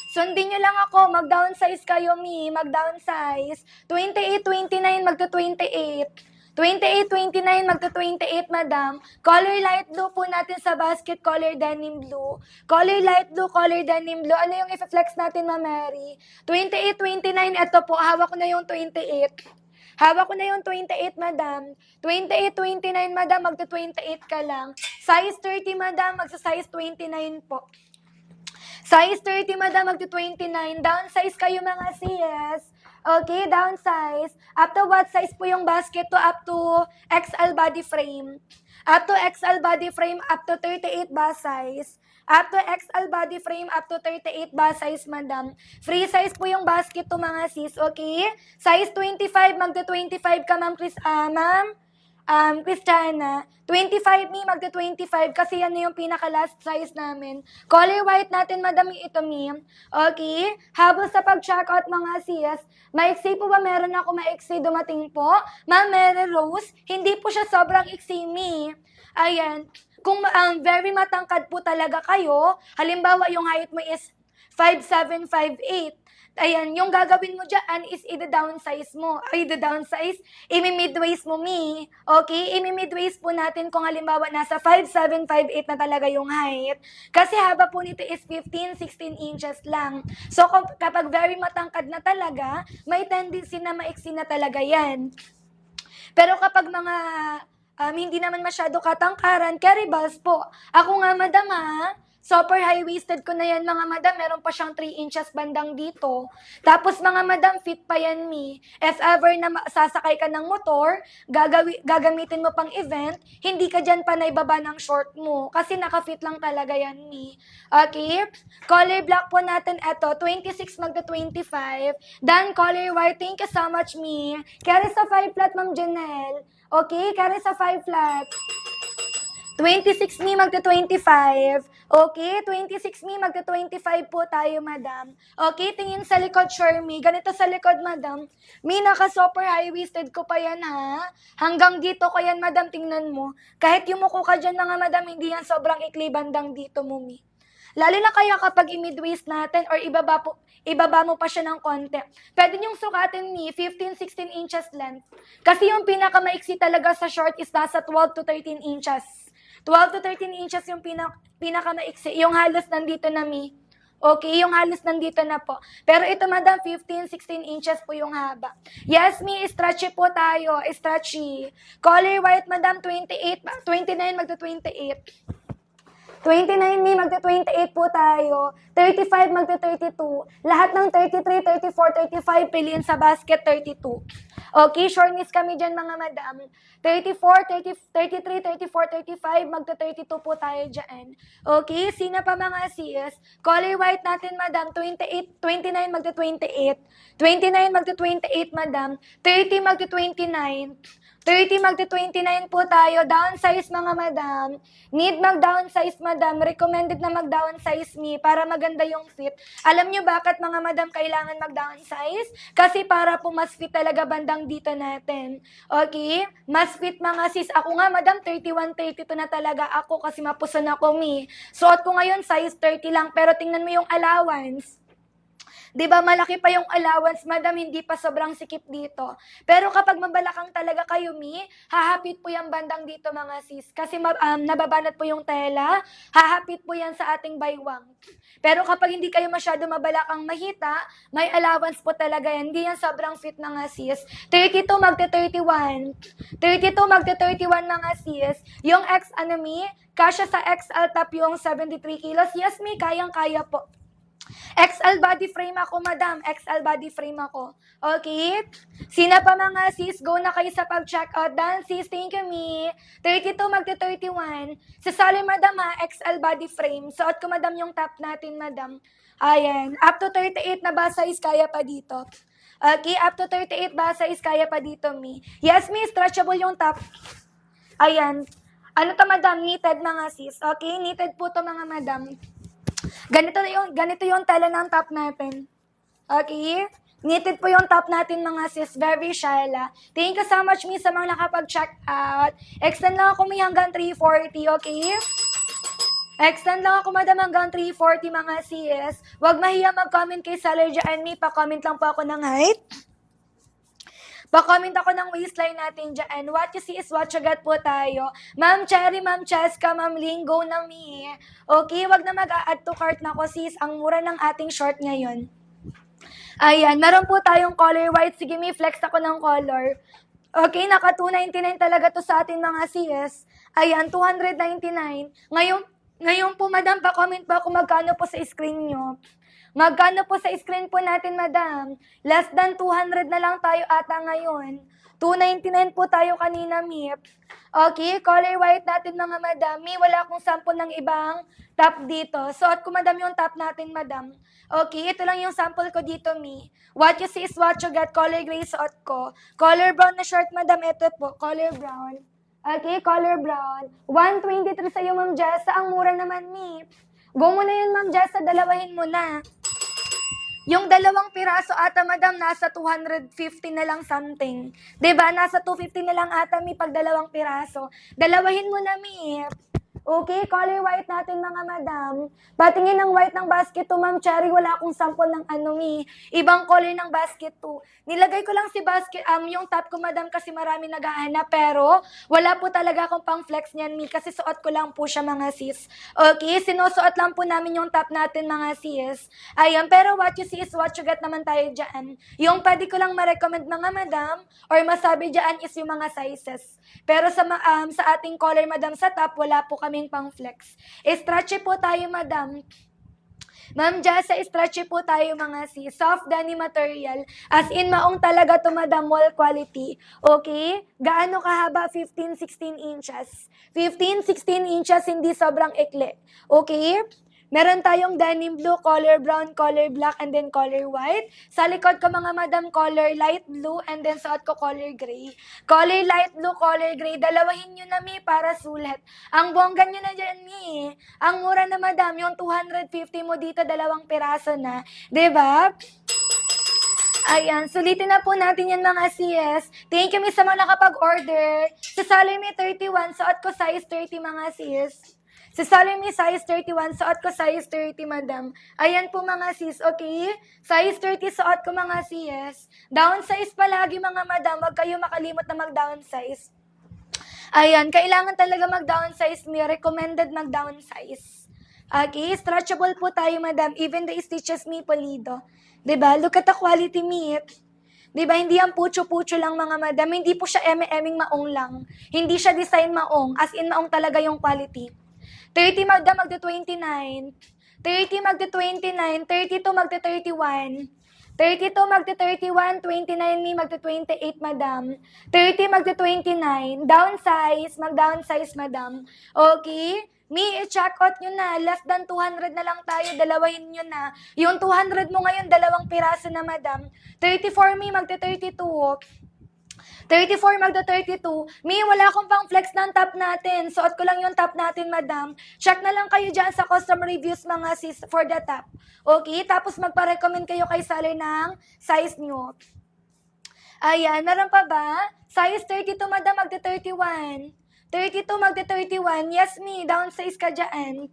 Sundin nyo lang ako, mag-downsize kayo, Mi, mag-downsize. 28, 29, magto-28. 28, 29, magto-28, madam. Color light blue po natin sa basket, color denim blue. Color light blue, color denim blue. Ano yung i-flex natin, Ma Mary? 28, 29, eto po, hawak ko na yung 28. Hawak ko na yung 28, madam. 28, 29, madam, magto-28 ka lang. Size 30, madam, magsa-size 29 po. Size 30, madam, magto-29. Downsize kayo mga sis. Okay, downsize. Up to what size po yung basket to? Up to XL body frame. Up to XL body frame, up to 38 bust size. Up to XL body frame, up to 38 bust size, madam. Free size po yung basket to mga sis, okay? Size 25, magto-25 ka, ma'am ma'am. Christiana, 25 Mi, magto-25 kasi yan na yung pinaka-last size namin. Color white natin, madam, ito, Mi. Okay? Habol sa pag-checkout, mga sis, maiksi po ba meron ako maiksi dumating po? Ma'am Mary Rose, hindi po siya sobrang iksi, Mi. Ayan. Kung very matangkad po talaga kayo, halimbawa yung height mo is 5'7", 5'8", ayan, yung gagawin mo dyan is i-downsize mo. I-downsize, imi-midwaist mo, Mi. Okay? Imi-midwaist po natin kung halimbawa nasa 5'7", 5'8" na talaga yung height. Kasi haba po nito is 15, 16 inches lang. So, kapag very matangkad na talaga, may tendency na maiksi na talaga yan. Pero kapag mga hindi naman masyado katangkaran, carry balls po. Ako nga, madam, super high-waisted ko na yan, mga madam. Meron pa siyang 3 inches bandang dito. Tapos, mga madam, fit pa yan, Mi. If ever na sasakay ka ng motor, gagamitin mo pang event, hindi ka dyan panay baba ng short mo. Kasi naka-fit lang talaga yan, Mi. Okay? Color black po natin, eto, 26 magto-25. Dan, color white. Thank you so much, Mi. Carry sa 5 flat, Ma'am Janelle. Okay? Carry sa 5 flat. 26 Mi, magto-25. Okay, 26 Mi, magto-25 po tayo, madam. Okay, tingin sa likod, sure, Mi. Ganito sa likod, madam. Mi, naka-super high-waisted ko pa yan, ha? Hanggang dito ko yan, madam, tingnan mo. Kahit yumuko ka dyan, mga madam, hindi yan sobrang ikli bandang dito mo, Mi. Lalo na kaya kapag i-midwaist natin or ibaba mo pa siya ng konti. Pwede niyong sukatin ni 15-16 inches length. Kasi yung pinakamaiksi talaga sa short is nasa 12 to 13 inches. 12 to 13 inches yung pinakamaiksi. Yung halos nandito na, Mi. Okay, yung halos nandito na po. Pero ito, madam, 15-16 inches po yung haba. Yes, Mi, stretchy po tayo. Stretchy. Color white, madam, 29 magto-28. 29 Mi, magto-28 po tayo. 35 magto-32. Lahat ng 33, 34, 35, piliin sa basket 32. Okay, shortness kami dyan, mga madam. 34, 33, 34, 35, magto-32 po tayo dyan. Okay, sino pa mga sis? Color white natin, madam. 28, 29 magto-28. 29 magto-28, madam. 30 magto-29. 30 magto-29 po tayo. Downsize, mga madam. Need mag-downsize, madam. Recommended na mag-downsize, Mi, para maganda yung fit. Alam nyo bakit, mga madam, kailangan mag-downsize? Kasi para po mas fit talaga bandang dito natin. Okay? Mas fit, mga sis. Ako nga, madam, 31, 32 na talaga ako kasi mapuson ako, Mi. Suot ko ngayon size 30 lang, pero tingnan mo yung allowance. 'Di ba malaki pa yung allowance, madam, hindi pa sobrang sikip dito. Pero kapag mabalakang talaga kayo, mi, hahapit po yung bandang dito mga sis. Kasi nababanat po yung tela, hahapit po yan sa ating baywang. Pero kapag hindi kayo masyado mabalakang mahita, may allowance po talaga yan. Hindi yan sobrang fit mga sis. 32 magte-31. 32 magte-31 mga sis. Yung X ano mi, kasya sa XL top yung 73 kilos. Yes mi, kayang-kaya po. XL body frame ako, madam. XL body frame ako. Okay? Sino pa mga sis? Go na kayo sa pag-check out. Done, sis. Thank you, me. 32 magte-31. Sasali, madam, ha? XL body frame. Suot ko, madam, yung top natin, madam. Ayan. Up to 38 na ba size kaya pa dito? Okay, up to 38 ba size kaya pa dito, me? Yes, me. Stretchable yung top. Ayan. Ano to, madam? Knitted, mga sis. Okay? Knitted po to, mga madam. Ganito yung tela ng top natin. Okay? Knitted po yung top natin mga sis. Very shala. Thank you so much, me, sa mga nakapag-check out. Extend lang ako, may hanggang 340, okay? Extend lang ako, madam, hanggang 340 mga sis. Huwag mahiya mag-comment kay Seller dyan, me. Pa-comment lang po ako ng height. Pa-comment ako ng waistline natin dyan. What you see is what you get po tayo. Ma'am Cherry, Ma'am Cheska, Ma'am Lingo na mi. Okay, wag na mag-a-add to cart na ko sis. Ang mura ng ating short ngayon. Ayan, meron po tayong color white. Sige, mi, flex ako ng color. Okay, naka 299 talaga to sa atin mga sis. Ayan, 299. Ngayon po, madam, pa-comment pa kung magkano po sa screen nyo. Magkano po sa screen po natin, madam? Less than 200 na lang tayo ata ngayon. 299 po tayo kanina, Mip. Okay, color white natin mga madam. Mi, wala akong sample ng ibang top dito. Suot ko, madam, yung top natin, madam. Okay, ito lang yung sample ko dito, Mi. What you see is what you get. Color gray suot ko. Color brown na shirt, madam. Ito po, color brown. Okay, color brown. 123 sa'yo, Ma'am Jessa. Ang mura naman, Mi. Go mo na yun, Ma'am Jessa. Dalawahin mo na. Yung dalawang piraso ata, madam, nasa 250 na lang something. 'Di ba? Nasa 250 na lang ata, mi, pag dalawang piraso. Dalawahin mo na, mi. Okay, color white natin mga madam. Patingin ng white ng basket to, Ma'am Cherry. Wala akong sample ng ano, mi. Ibang color ng basket to. Nilagay ko lang si basket, yung top ko, madam, kasi marami naghahanap. Pero, wala po talaga akong pang flex niyan, mi. Kasi suot ko lang po siya, mga sis. Okay, sinusuot lang po namin yung top natin, mga sis. Ayan, pero what you see is what you get naman tayo dyan. Yung pwede ko lang ma-recommend, mga madam, or masabi dyan is yung mga sizes. Pero sa ating color, madam, sa top, wala po kaming pang flex. Stretchy po tayo, madam. Ma'am Jessa, stretchy po tayo mga sis. Soft denim material. As in, maong talaga to, madam, wall quality. Okay? Gaano kahaba? 15-16 inches. 15-16 inches, hindi sobrang ikli. Okay? Meron tayong denim blue, color brown, color black, and then color white. Sa likod ko, mga madam, color light blue, and then suot ko color gray. Color light blue, color gray. Dalawahin nyo na, mi, para sulit. Ang bongga nyo na dyan, mi. Ang mura na, madam. Yung 250 mo dito, dalawang piraso na. 'Di ba? Ayan, sulitin na po natin yan, mga sis. Thank you, mi, sa mga nakapag-order. Sa Salome 31, suot ko size 30, mga sis. Sa Salome size 31, suot ko size 30, madam. Ayan po, mga sis, okay? Size 30 suot ko, mga sis. Downsize palagi, mga madam. Huwag kayo makalimot na mag-downsize. Ayan, kailangan talaga mag-downsize, mi. Recommended mag-downsize. Okay, stretchable po tayo, madam. Even the stitches, mi, polido. 'Di ba? Look at the quality, mi. 'Di ba? Hindi yan pucho-pucho lang, mga madam. Hindi po siya eme-eming maong lang. Hindi siya design maong. As in, maong talaga yung quality. 30, madam, magte-29. 30, magte-29. 32, magte-31. 32, magte-31. 29, mi, magte-28, madam. 30, magte-29. Downsize, mag-downsize, madam. Okay? Mi, i-check out nyo na. Less than 200 na lang tayo. Dalawahin nyo na. Yung 200 mo ngayon, dalawang piraso na, madam. 34, mi, magte-32. 34 magda-32. Mi, wala akong pang flex ng top natin. Suot ko lang yung top natin, madam. Check na lang kayo dyan sa customer reviews, mga sis, for the top. Okay? Tapos magpa-recommend kayo kay seller ng size nyo. Ayan, meron pa ba? Size 32, madam, magda-31. 32 magda-31. Yes, mi, downsize ka dyan.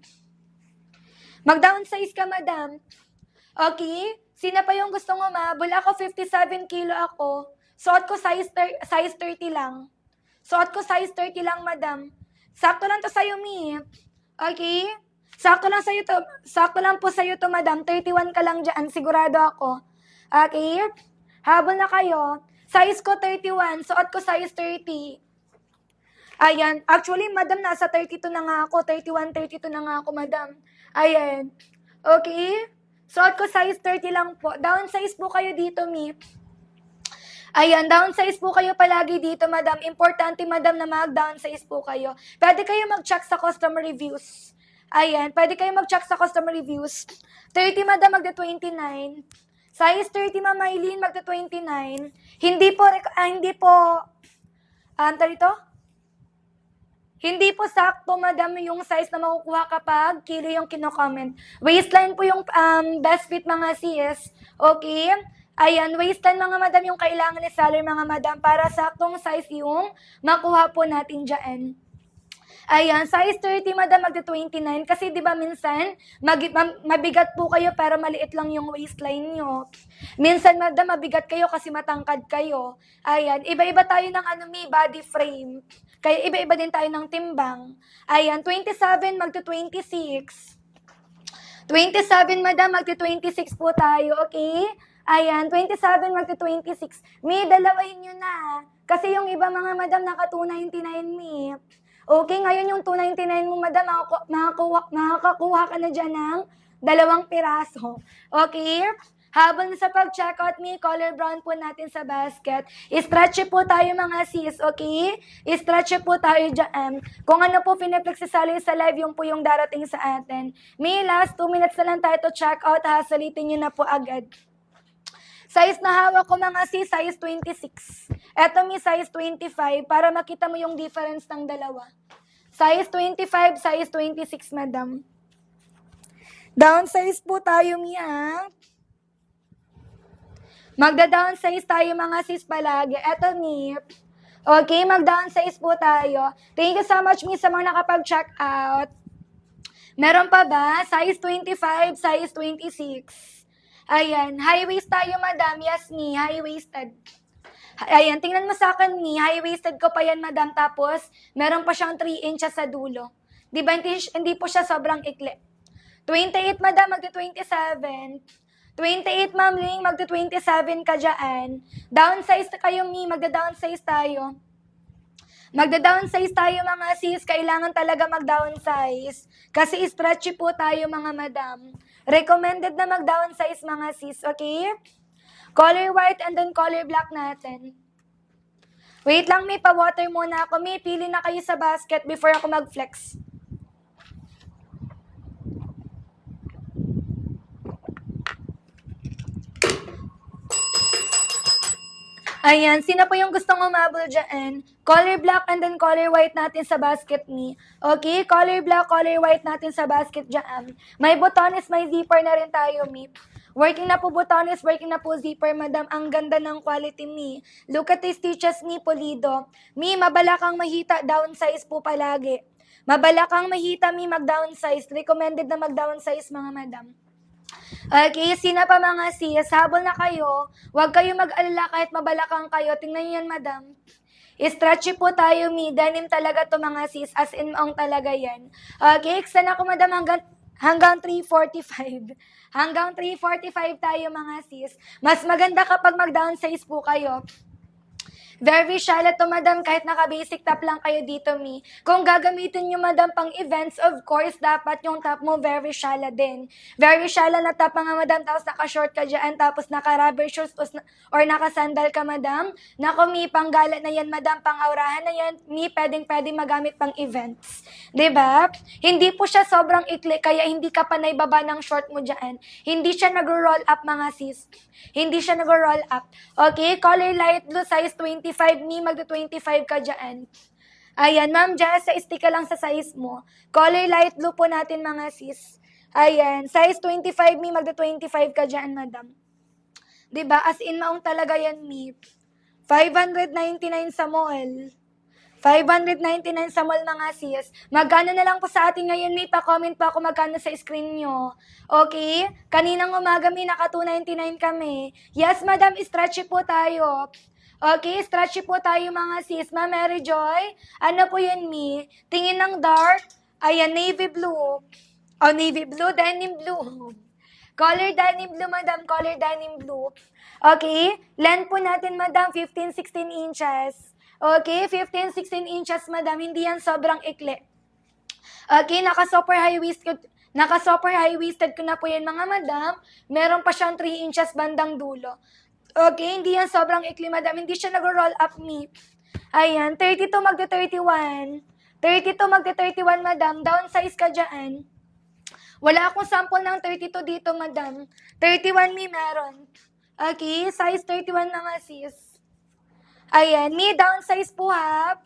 Mag-downsize ka, madam. Okay? Sino pa yung gustong umabol? Ako, 57 kilo ako. Suot ko size 30 lang. Suot ko size 30 lang, madam. Sakto lang to sa'yo, Mi. Okay? Sakto lang sa'yo to. Sakto lang po sa'yo to, madam. 31 ka lang dyan. Sigurado ako. Okay? Habol na kayo. Size ko 31. Suot ko size 30. Ayan. Actually, madam, nasa 32 na nga ako. 31, 32 na nga ako, madam. Ayan. Okay? Suot ko size 30 lang po. Downsize po kayo dito, Mi. Ayan, downsize po kayo palagi dito, madam. Importante, madam, na mag-downsize po kayo. Pwede kayo mag-check sa customer reviews. Ayan, pwede kayo mag-check sa customer reviews. 30, madam, magda-29. Size 30, Ma'am Eileen, magda-29. Tarito? Hindi po sakto, madam, yung size na makukuha kapag kilo yung kino-comment. Waistline po yung best fit, mga sis. Okay? Ayan, waistline, mga madam, yung kailangan ni seller, mga madam, para saktong size yung makuha po natin dyan. Ayan, size 30, madam, magda-29. Kasi di ba minsan, mabigat po kayo pero maliit lang yung waistline nyo. Minsan, madam, mabigat kayo kasi matangkad kayo. Ayan, iba-iba tayo ng body frame. Kaya iba-iba din tayo ng timbang. Ayan, 27, magta-26. 27, madam, magta-26 po tayo, okay? Ayan, 27, magta-26. May dalawahin nyo na. Kasi yung iba, mga madam, naka 299, mi. Okay, ngayon yung 299 mo, madam, makakakuha ka na dyan ng 2 piraso. Okay? Habang sa pag-checkout, may color brown po natin sa basket. Stretchy po tayo, mga sis, okay? Stretchy po tayo dyan. Kung ano po pinipleksisali sa live, yung po yung darating sa atin. May last 2 minutes na lang tayo to checkout, ha? Salitin nyo na po agad. Size na hawak ko, mga sis, size 26. Eto, may size 25 para makita mo yung difference ng dalawa. Size 25, size 26, madam. Downsize po tayo, Mia. Magda-downsize tayo, mga sis, palagi. Eto, Nip. Okay, mag-downsize po tayo. Thank you so much, Miss, sa mga nakapag-check out. Meron pa ba? Size 25, size 26. Ayan, high-waist tayo, madam. Yes, Mi, high-waisted. Ayan, tingnan mo sa akin, Mi. High-waisted ko pa yan, madam. Tapos, meron pa siyang 3 inches sa dulo. Di ba, hindi po siya sobrang ikli. 28, madam, magti-27. 28, Ma'am Ling, magti-27 ka dyan. Downsize kayo, Mi. Magda-downsize tayo. Magda-downsize tayo, mga sis. Kailangan talaga mag-downsize. Kasi stretchy po tayo, mga madam. Recommended na mag-downsize, mga sis. Okay? Color white and then color black natin. Wait lang, may pa-water muna ako. May pili na kayo sa basket before ako mag-flex. Ayan, sino po yung gustong umabol dyan? Color black and then color white natin sa basket, ni. Okay, color black, color white natin sa basket dyan. May botones, may zipper na rin tayo, mi. Working na po botones, working na po zipper, madam. Ang ganda ng quality, mi. Look at these stitches, mi, pulido. Mi, mabala kang mahita, downsize po palagi. Mabala kang mahita, mi, mag-downsize. Recommended na mag-downsize, mga madam. Okay, sino pa, mga sis? Habol na kayo. Huwag kayo mag-alala kahit mabalakang kayo. Tingnan niyo yan, madam. Stretchy po tayo, mi. Denim talaga to, mga sis. As in, ang talaga yan. Okay, extend ako, madam, hanggang 3:45. Hanggang 3:45 tayo, mga sis. Mas maganda kapag mag-downsize po kayo. Very shallow to, madam, kahit naka-basic top lang kayo dito, mi. Kung gagamitin nyo, madam, pang events, of course, dapat yung top mo very shallow din. Very shallow na top, mga madam, tapos naka-short ka dyan, tapos naka-rubber shoes, or naka-sandal ka, madam. Nako, mi, pang-gala na yan, madam, pang-aurahan na yan, mi, pwedeng magamit pang events. Diba? Hindi po siya sobrang ikli, kaya hindi ka pa naibaba ng short mo dyan. Hindi siya nag-roll up, mga sis. Hindi siya nag-roll up. Okay, color light blue, size 25, mi, magda-25 ka dyan. Ayan, ma'am, dyan sa stick ka lang sa size mo. Color light blue po natin, mga sis. Ayan, size 25, mi, magda-25 ka dyan, madam. Diba? As in, maong talaga yan, mi. 599 sa mall. 599 sa mall mga sis. Magkano na lang po sa atin ngayon? May pa-comment pa ako magkano sa screen nyo. Okay? Kaninang umaga may naka 299 kami. Yes, madam, stretchy po tayo. Okay, stretchy po tayo mga sis. Ma'am Mary Joy, ano po yun, mi? Tingin ng dark. Ayan, navy blue. Oh, navy blue, denim blue. Color denim blue, madam. Color denim blue. Okay? Length po natin, madam, 15-16 inches. Okay? 15-16 inches, madam. Hindi yan sobrang ikli. Okay? Naka-super high-waisted ko na po yan, mga madam. Meron pa siyang 3 inches bandang dulo. Okay? Hindi yan sobrang ikli, madam. Hindi siya nag-roll up knee. Ayan. 32 magta-31. 32 magta-31, madam. Downsize ka dyan. Wala akong sample ng 32 dito, madam. 31 may meron. Okay, size 31 na nga, sis. Ayan, may downsize po, ha.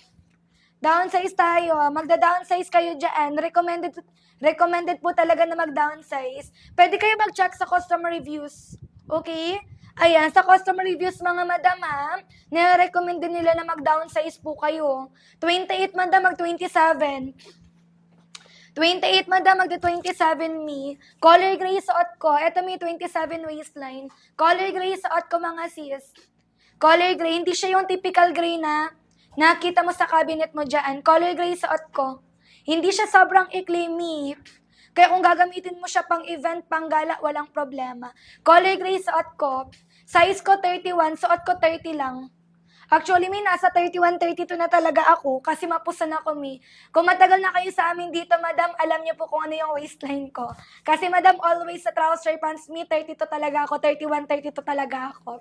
Downsize tayo. Magda-downsize kayo dyan. Recommended po talaga na mag-downsize. Pwede kayo mag-check sa customer reviews. Okay? Ayan, sa customer reviews, mga madam, ha, nire-recommend din nila na mag-downsize po kayo. 28, madam, mag-27. 28, madam, magda-27 me. Color gray suot ko. Ito may 27 waistline. Color gray suot ko, mga sis. Color gray, hindi siya yung typical gray na nakita mo sa cabinet mo dyan. Color gray suot ko. Hindi siya sobrang ikli, me. Kaya kung gagamitin mo siya pang event, pang gala, walang problema. Color gray suot ko. Size ko 31, suot ko 30 lang. Actually, may nasa 31, 32 na talaga ako kasi mapusan ako, mi. Kung matagal na kayo sa amin dito, madam, alam niyo po kung ano yung waistline ko. Kasi, madam, always sa trouser pants, mi, 32 talaga ako, 31, 32 talaga ako.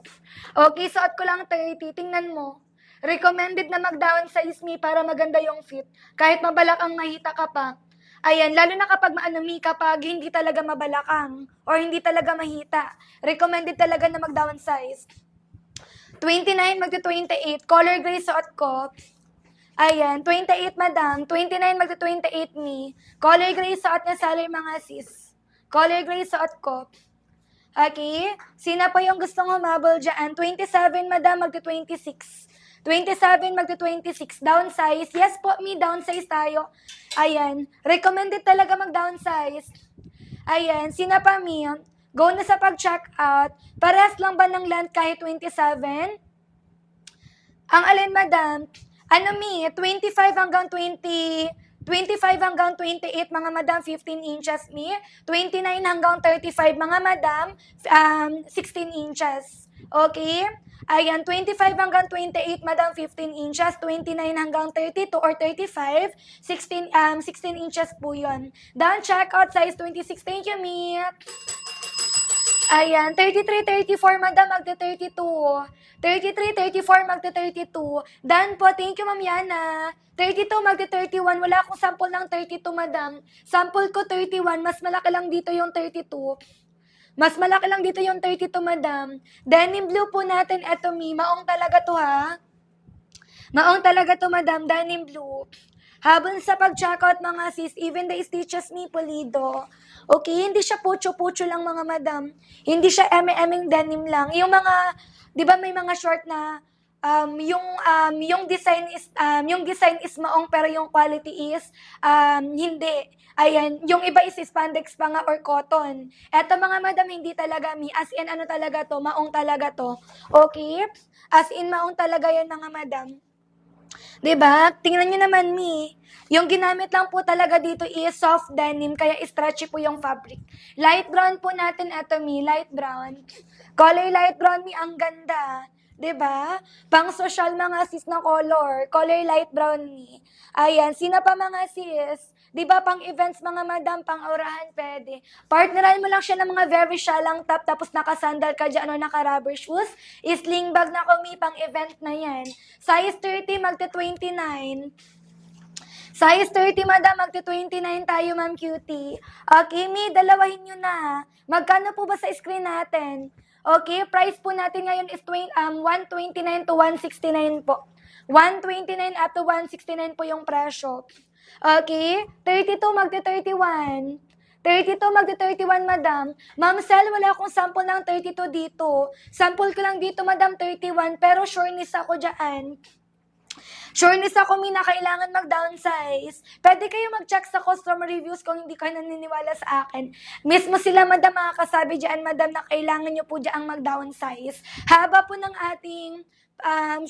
Okay, suot ko lang 30. Tingnan mo. Recommended na mag-downsize, mi, para maganda yung fit. Kahit mabalakang mahita ka pa. Ayan, lalo na kapag mi, kapag hindi talaga mabalakang or hindi talaga mahita. Recommended talaga na mag-downsize. 29 magto-28, color gray suot ko. Ayan, 28 madam, 29 magto-28 me. Color gray suot na salary mga sis. Color gray suot ko. Okay? Sino pa yung gustong humabol dyan? 27 madam, magto-26. 27 magto-26, downsize. Yes po, me, downsize tayo. Ayan, recommended talaga mag-downsize. Ayan, sino pa me? Go na sa pag-check out. Parehas lang ba ng length kahit 27? Ang alin, madam? Ano, mi? 25 hanggang 20, 25 hanggang 28, mga madam, 15 inches, mi. 29 hanggang 35, mga madam, 16 inches. Okay? Ayan, 25 hanggang 28, madam, 15 inches. 29 hanggang 32 or 35, 16 inches po yun. Down, check out, size 26. Thank you, mi. Ayan, 33, 34, madam, magta-32. 33, 34, magta-32. Dan po, thank you, Ma'am Yana. 32, magta-31. Wala akong sample ng 32, madam. Sample ko 31, mas malaki lang dito yung 32. Mas malaki lang dito yung 32, madam. Denim blue po natin, eto, mi. Maong talaga to, ha? Maong talaga to, madam. Denim blue. Habang sa pag-checkout, mga sis, even the stitches ni pulido. Okay, hindi siya pucho-pucho lang, mga madam. Hindi siya eme-eming denim lang. Yung mga, di ba may mga short na yung design is maong pero yung quality is hindi. Ayan, yung iba is spandex pa nga or cotton. Eto, mga madam, hindi talaga, mi. As in, ano talaga to? Maong talaga to. Okay? As in, maong talaga yan, mga madam. Diba? Tingnan nyo naman, mi. Yung ginamit lang po talaga dito is soft denim, kaya stretchy po yung fabric. Light brown po natin ito, mi. Light brown. Color light brown, mi. Ang ganda. Diba? Pang social, mga sis na color. Color light brown, mi. Ayan. Sino pa, mga sis? Diba, pang events, mga madam, pang aurahan, pwede. Partneran mo lang siya ng mga very shallow top, tapos naka-sandal ka dyan, o naka-rubber shoes. Sling bag na kumi, pang event na yan. Size 30, magta-29. Size 30, madam, magta-29 tayo, ma'am cutie. Okay, mi, dalawahin nyo na. Magkano po ba sa screen natin? Okay, price po natin ngayon is 129 to 169 po. 129 up to 169 po yung presyo. Okay, 32 magta-31. 32 magta-31, madam. Ma'am Sel, wala akong sample ng 32 dito. Sample ko lang dito, madam, 31, pero sureness ako dyan. Sureness ako, Mi, na kailangan mag-downsize. Pwede kayo mag-check sa customer reviews kung hindi kayo naniniwala sa akin. Mismo sila, madam, makakasabi dyan, madam, na kailangan nyo po dyan mag-downsize. Haba po ng ating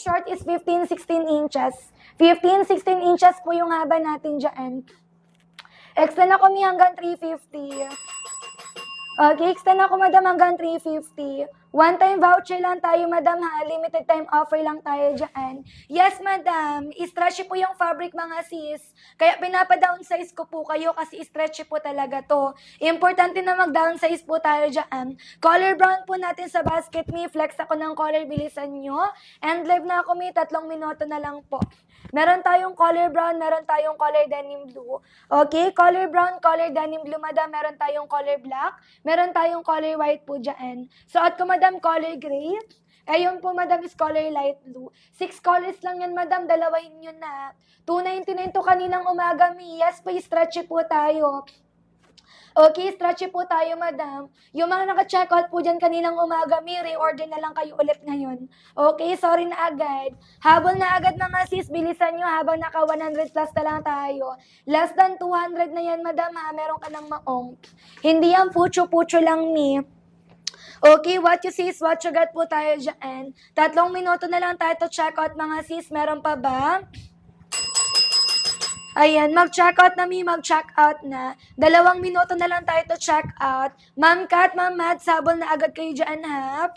short is 15-16 inches. 15-16 inches po yung haba natin dyan. Extend ako, Mi, hanggang 350. Okay, extend ako, madam, hanggang 350. One-time voucher lang tayo, madam, ha? Limited time offer lang tayo dyan. Yes, madam. Stretchy po yung fabric, mga sis. Kaya pinapa-downsize ko po kayo kasi stretchy po talaga to. Importante na mag-downsize po tayo dyan. Color brown po natin sa basket, Mi. Flex ako ng color, bilisan nyo. And live na ako, Mi. 3 minuto na lang po. Meron tayong color brown, meron tayong color denim blue. Okay, color brown, color denim blue, madam. Meron tayong color black, meron tayong color white po dyan. Suot ko, madam, color gray. Ayun po, madam, is color light blue. 6 colors lang yan, madam. Dalawahin nyo na. 299 to kaninang umaga, Mi. Yes, please, stretchy po tayo. Okay, stretchy po tayo, madam. Yung mga naka-checkout po dyan kaninang umaga, Mi, reorder na lang kayo ulit ngayon. Okay, sorry na agad. Habol na agad, mga sis, bilisan nyo habang naka 100 plus na lang tayo. Less than 200 na yan, madam, ha? Meron ka ng maong. Hindi yan pucho-pucho lang, Mi. Okay, what you see is what you got po tayo dyan. 3 minuto na lang tayo to checkout, mga sis. Meron pa ba? Ayan, mag-checkout na, Mi, mag-checkout na. 2 minuto na lang tayo to checkout. Ma'am Kat, Ma'am Matt, sabol na agad kayo dyan, ha?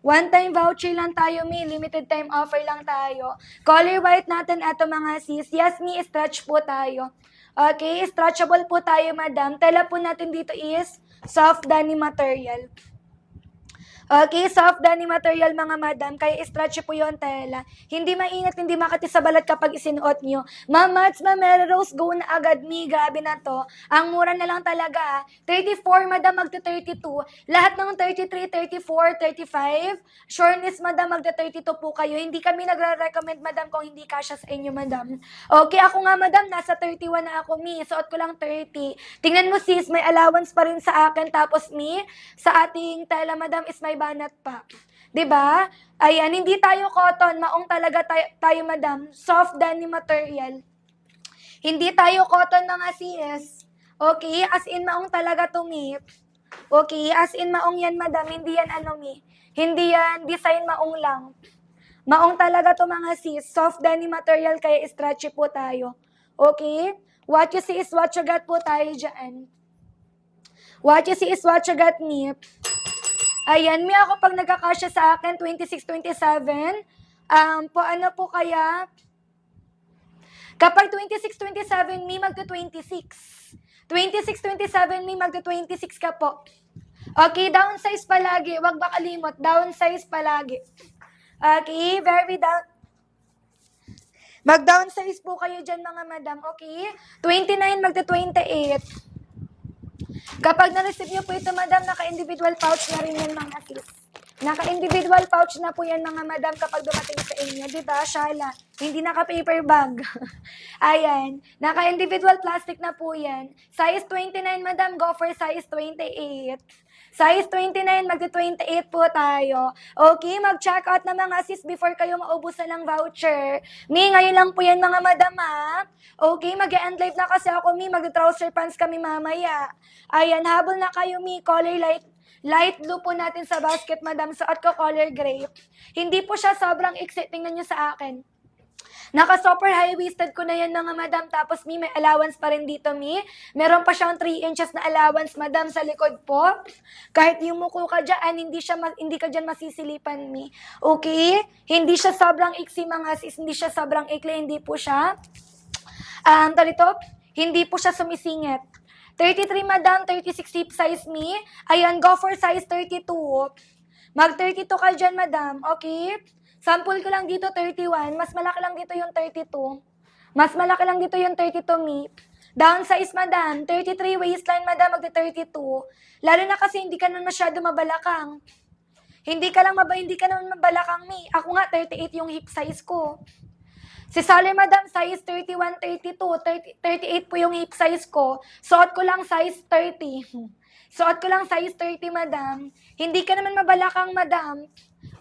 One-time voucher lang tayo, Mi. Limited time offer lang tayo. Color white natin, eto, mga sis. Yes, Mi, stretch po tayo. Okay, stretchable po tayo, madam. Tela po natin dito is soft denim material. Okay, soft denim material, mga madam, kaya stretchy po yung tela. Hindi mainit, hindi makati sa balat kapag isinuot nyo. Ma'am Mats, Ma'am Mary Rose, go na agad, Mi. Grabe na to. Ang mura na lang talaga. 34, madam, magta 32. Lahat ng 33, 34, 35. Sureness, madam, magta 32 po kayo. Hindi kami nagre-recommend, madam, kung hindi kasya sa inyo, madam. Okay, ako nga, madam, nasa 31 na ako, Mi. Suot ko lang 30. Tingnan mo, sis, may allowance pa rin sa akin. Tapos, Mi, sa ating tela, madam, is may banat pa. 'Di ba? Ayan, hindi tayo cotton, maong talaga tayo, madam. Soft denim material. Hindi tayo cotton, mga sis. Okay, as in maong talaga to, Mi. Okay, as in maong yan, madam. Hindi yan ano, Mi. Hindi yan design maong lang. Maong talaga to, mga sis. Soft denim material, kaya stretchy po tayo. Okay? What you see is what you got po tayo dyan. What you see is what you got, Mi. Ayan, Mi, ako pag nagkakasya sa akin, 26, 27, po ano po kaya? Kapag 26, 27, Mi, magto-26. 26, 27, Mi, magto-26 ka po. Okay, downsize palagi. Huwag makalimot, downsize palagi. Okay, very down. Mag-downsize po kayo dyan, mga madam, okay? 29, magto-28. Kapag na-receive nyo po ito, madam, naka-individual pouch na rin yan, mga sis. Naka-individual pouch na po yan, mga madam, kapag dumating sa inyo. Diba, Shala? Hindi naka-paper bag. Ayan. Naka-individual plastic na po yan. Size 29, madam, go for size 28. Size 29, magti-28 po tayo. Okay, mag-check out na, mga sis, before kayo maubusan ng voucher. Mi, ngayon lang po yan, mga madam, ha? Okay, mag-end live na kasi ako, Mi. Mag-trouser pants kami mamaya. Ayan, habol na kayo, Mi. Color light blue po natin sa basket, madam. Suot ko color gray. Hindi po siya sobrang iksi. Tingnan nyo sa akin. Naka-super high-waisted ko na yan, mga madam. Tapos, Mi, may allowance pa rin dito, Mi. Meron pa siyang 3 inches na allowance, madam, sa likod po. Kahit yumuko ka dyan, hindi ka dyan masisilipan, Mi. Okay? Hindi siya sobrang iksi, mga sis. Hindi siya sobrang ikli. Hindi po siya. Hindi po siya sumisingit. 33, madam. 36 hip size, Mi. Ayan, go for size 32. Mag-32 ka dyan, madam. Okay? Sample ko lang dito, 31. Mas malaki lang dito yung 32. Mas malaki lang dito yung 32, Mi. Downsize, madam. 33 waistline, madam. Magti-32. Lalo na kasi hindi ka naman masyado mabalakang. Hindi ka naman mabalakang, Mi. Ako nga, 38 yung hip size ko. Si Sally, madam, size 31, 32. 38 po yung hip size ko. Suot ko lang size 30. Suot ko lang size 30, madam. Hindi ka naman mabalakang, madam.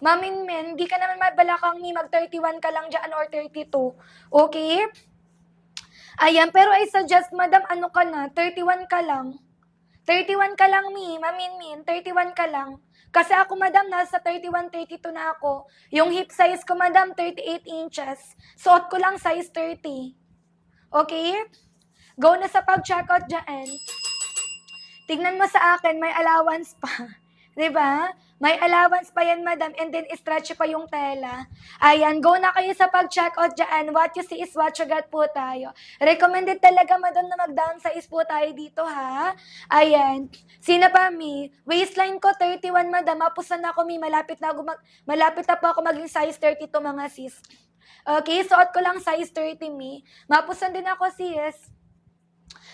Maminmin, di ka naman mabalakang mi, mag 31 ka lang dyan or 32. Okay? Ayan, pero I suggest, madam, ano ka na, 31 ka lang. 31 ka lang, mi, maminmin, 31 ka lang. Kasi ako, madam, nasa 31, 32 na ako. Yung hip size ko, madam, 38 inches. Suot ko lang size 30. Okay? Go na sa pag-checkout dyan. Tignan mo sa akin, may allowance pa. 'Di ba? May allowance pa yan, madam, and then stretch pa yung tela. Ayan, go na kayo sa pag-checkout dyan. What you see is what you get po tayo. Recommended talaga, madam, na mag-downsize po tayo dito, ha? Ayan. Sino pa, mi? Waistline ko, 31, madam. Mapusan na ako, mi. Malapit na po ako maging size 32, mga sis. Okay, suot ko lang size 30, mi. Mapusan din ako, sis.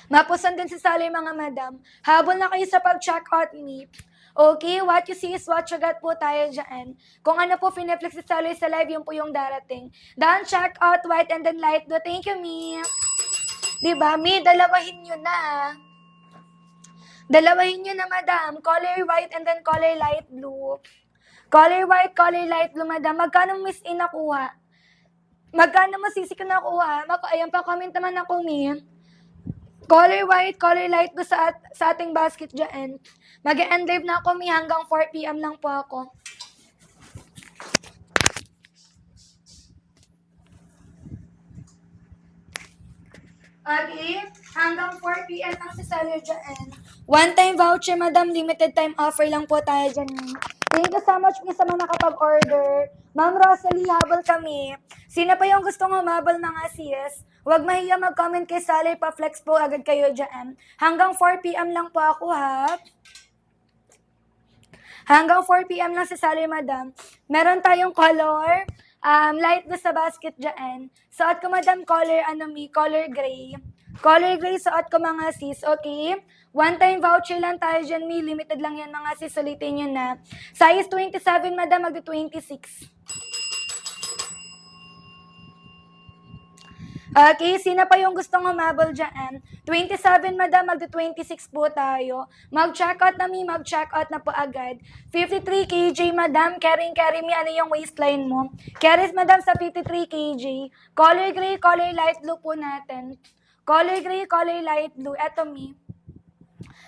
Mapusan din si Sally, mga madam. Habol na kayo sa pag-checkout, mi. Okay, what you see is what you got po tayo dyan. Kung ano po pineflex si Sally sa live, yun po yung darating. Down, checkout, white, and then light blue. Thank you, mi. Diba, mi, dalawahin nyo na. Dalawahin nyo na, madam. Color white and then color light blue. Color white, color light blue, madam. Magkano miss in nakuha? Magkano masisi ko nakuha? Ayan pa, comment naman ako, mi. Color white, color light blue sa ating basket dyan. Mag-end live na ako, mi, hanggang 4 p.m. lang po ako. Okay, hanggang 4 p.m. lang si seller dyan. One-time voucher, madam, limited time offer lang po tayo dyan. Thank you so much po sa mga nakapag-order. Ma'am Rosalie, habol kami. Sino pa yung gustong humabol, mga sis? Huwag mahiya mag-comment kay Sally, pa-flex po agad kayo dyan. Hanggang 4 p.m. lang po ako, ha? Hanggang 4 p.m. lang si Sally, madam. Meron tayong color, light blue sa basket dyan. Suot ko, madam, color color gray. Color gray, suot ko, mga sis, okay? One-time voucher lang tayo dyan, mi. Limited lang yan, mga sis. Ulitin nyo na. Size 27, madam, mag-26. Okay, sino pa yung gustong humabol dyan? 27, madam, magda-26 po tayo. Mag-checkout na, mi, mag-checkout na po agad. 53 kg, madam, carry me, ano yung waistline mo? Carries, madam, sa 53 kg. Color gray, color light blue po natin. Color gray, color light blue. Eto, mi.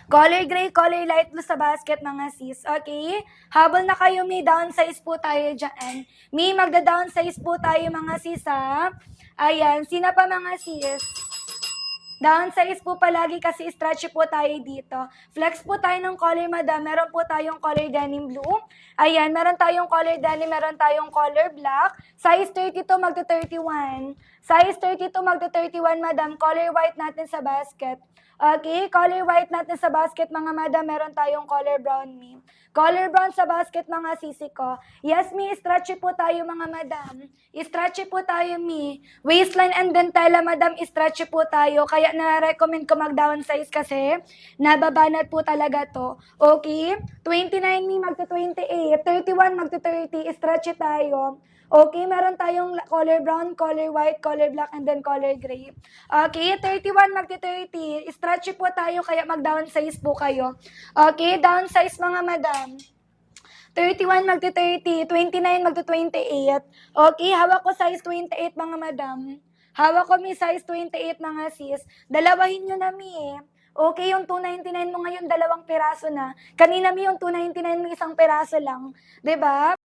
Color gray, color light blue sa basket, mga sis. Okay? Habol na kayo, may downsize po tayo dyan. May magda-downsize po tayo, mga sis, ha? Ayan, sino pa, mga sis? Downsize po palagi kasi stretchy po tayo dito. Flex po tayo ng color, madam. Meron po tayong color denim blue. Ayan, meron tayong color denim, meron tayong color black. Size 32 magto-31. Size 32 magto-31, madam. Color white natin sa basket. Okay, color white natin sa basket, mga madam. Meron tayong color brown, mi. Color brown sa basket, mga sisi ko. Yes, mi, stretchy po tayo, mga madam. Stretchy po tayo, mi. Waistline and dentella, madam, stretchy po tayo. Kaya na-recommend ko mag-downsize kasi nababanat po talaga to. Okay? 29, mi, magto-28. 31, magto-30. Stretchy tayo. Okay, meron tayong color brown, color white, color black, and then color gray. Okay, 31 magti-30. Stretchy po tayo, kaya mag-downsize po kayo. Okay, downsize, mga madam. 31 magti-30, 29 magti-28. Okay, hawak ko size 28, mga madam. Hawak ko mi size 28, mga sis. Dalawahin nyo na, mi, eh. Okay, yung 299 mo ngayon, 2 piraso na. Kanina, mi, yung 299 mo, 1 piraso lang. 'Di ba?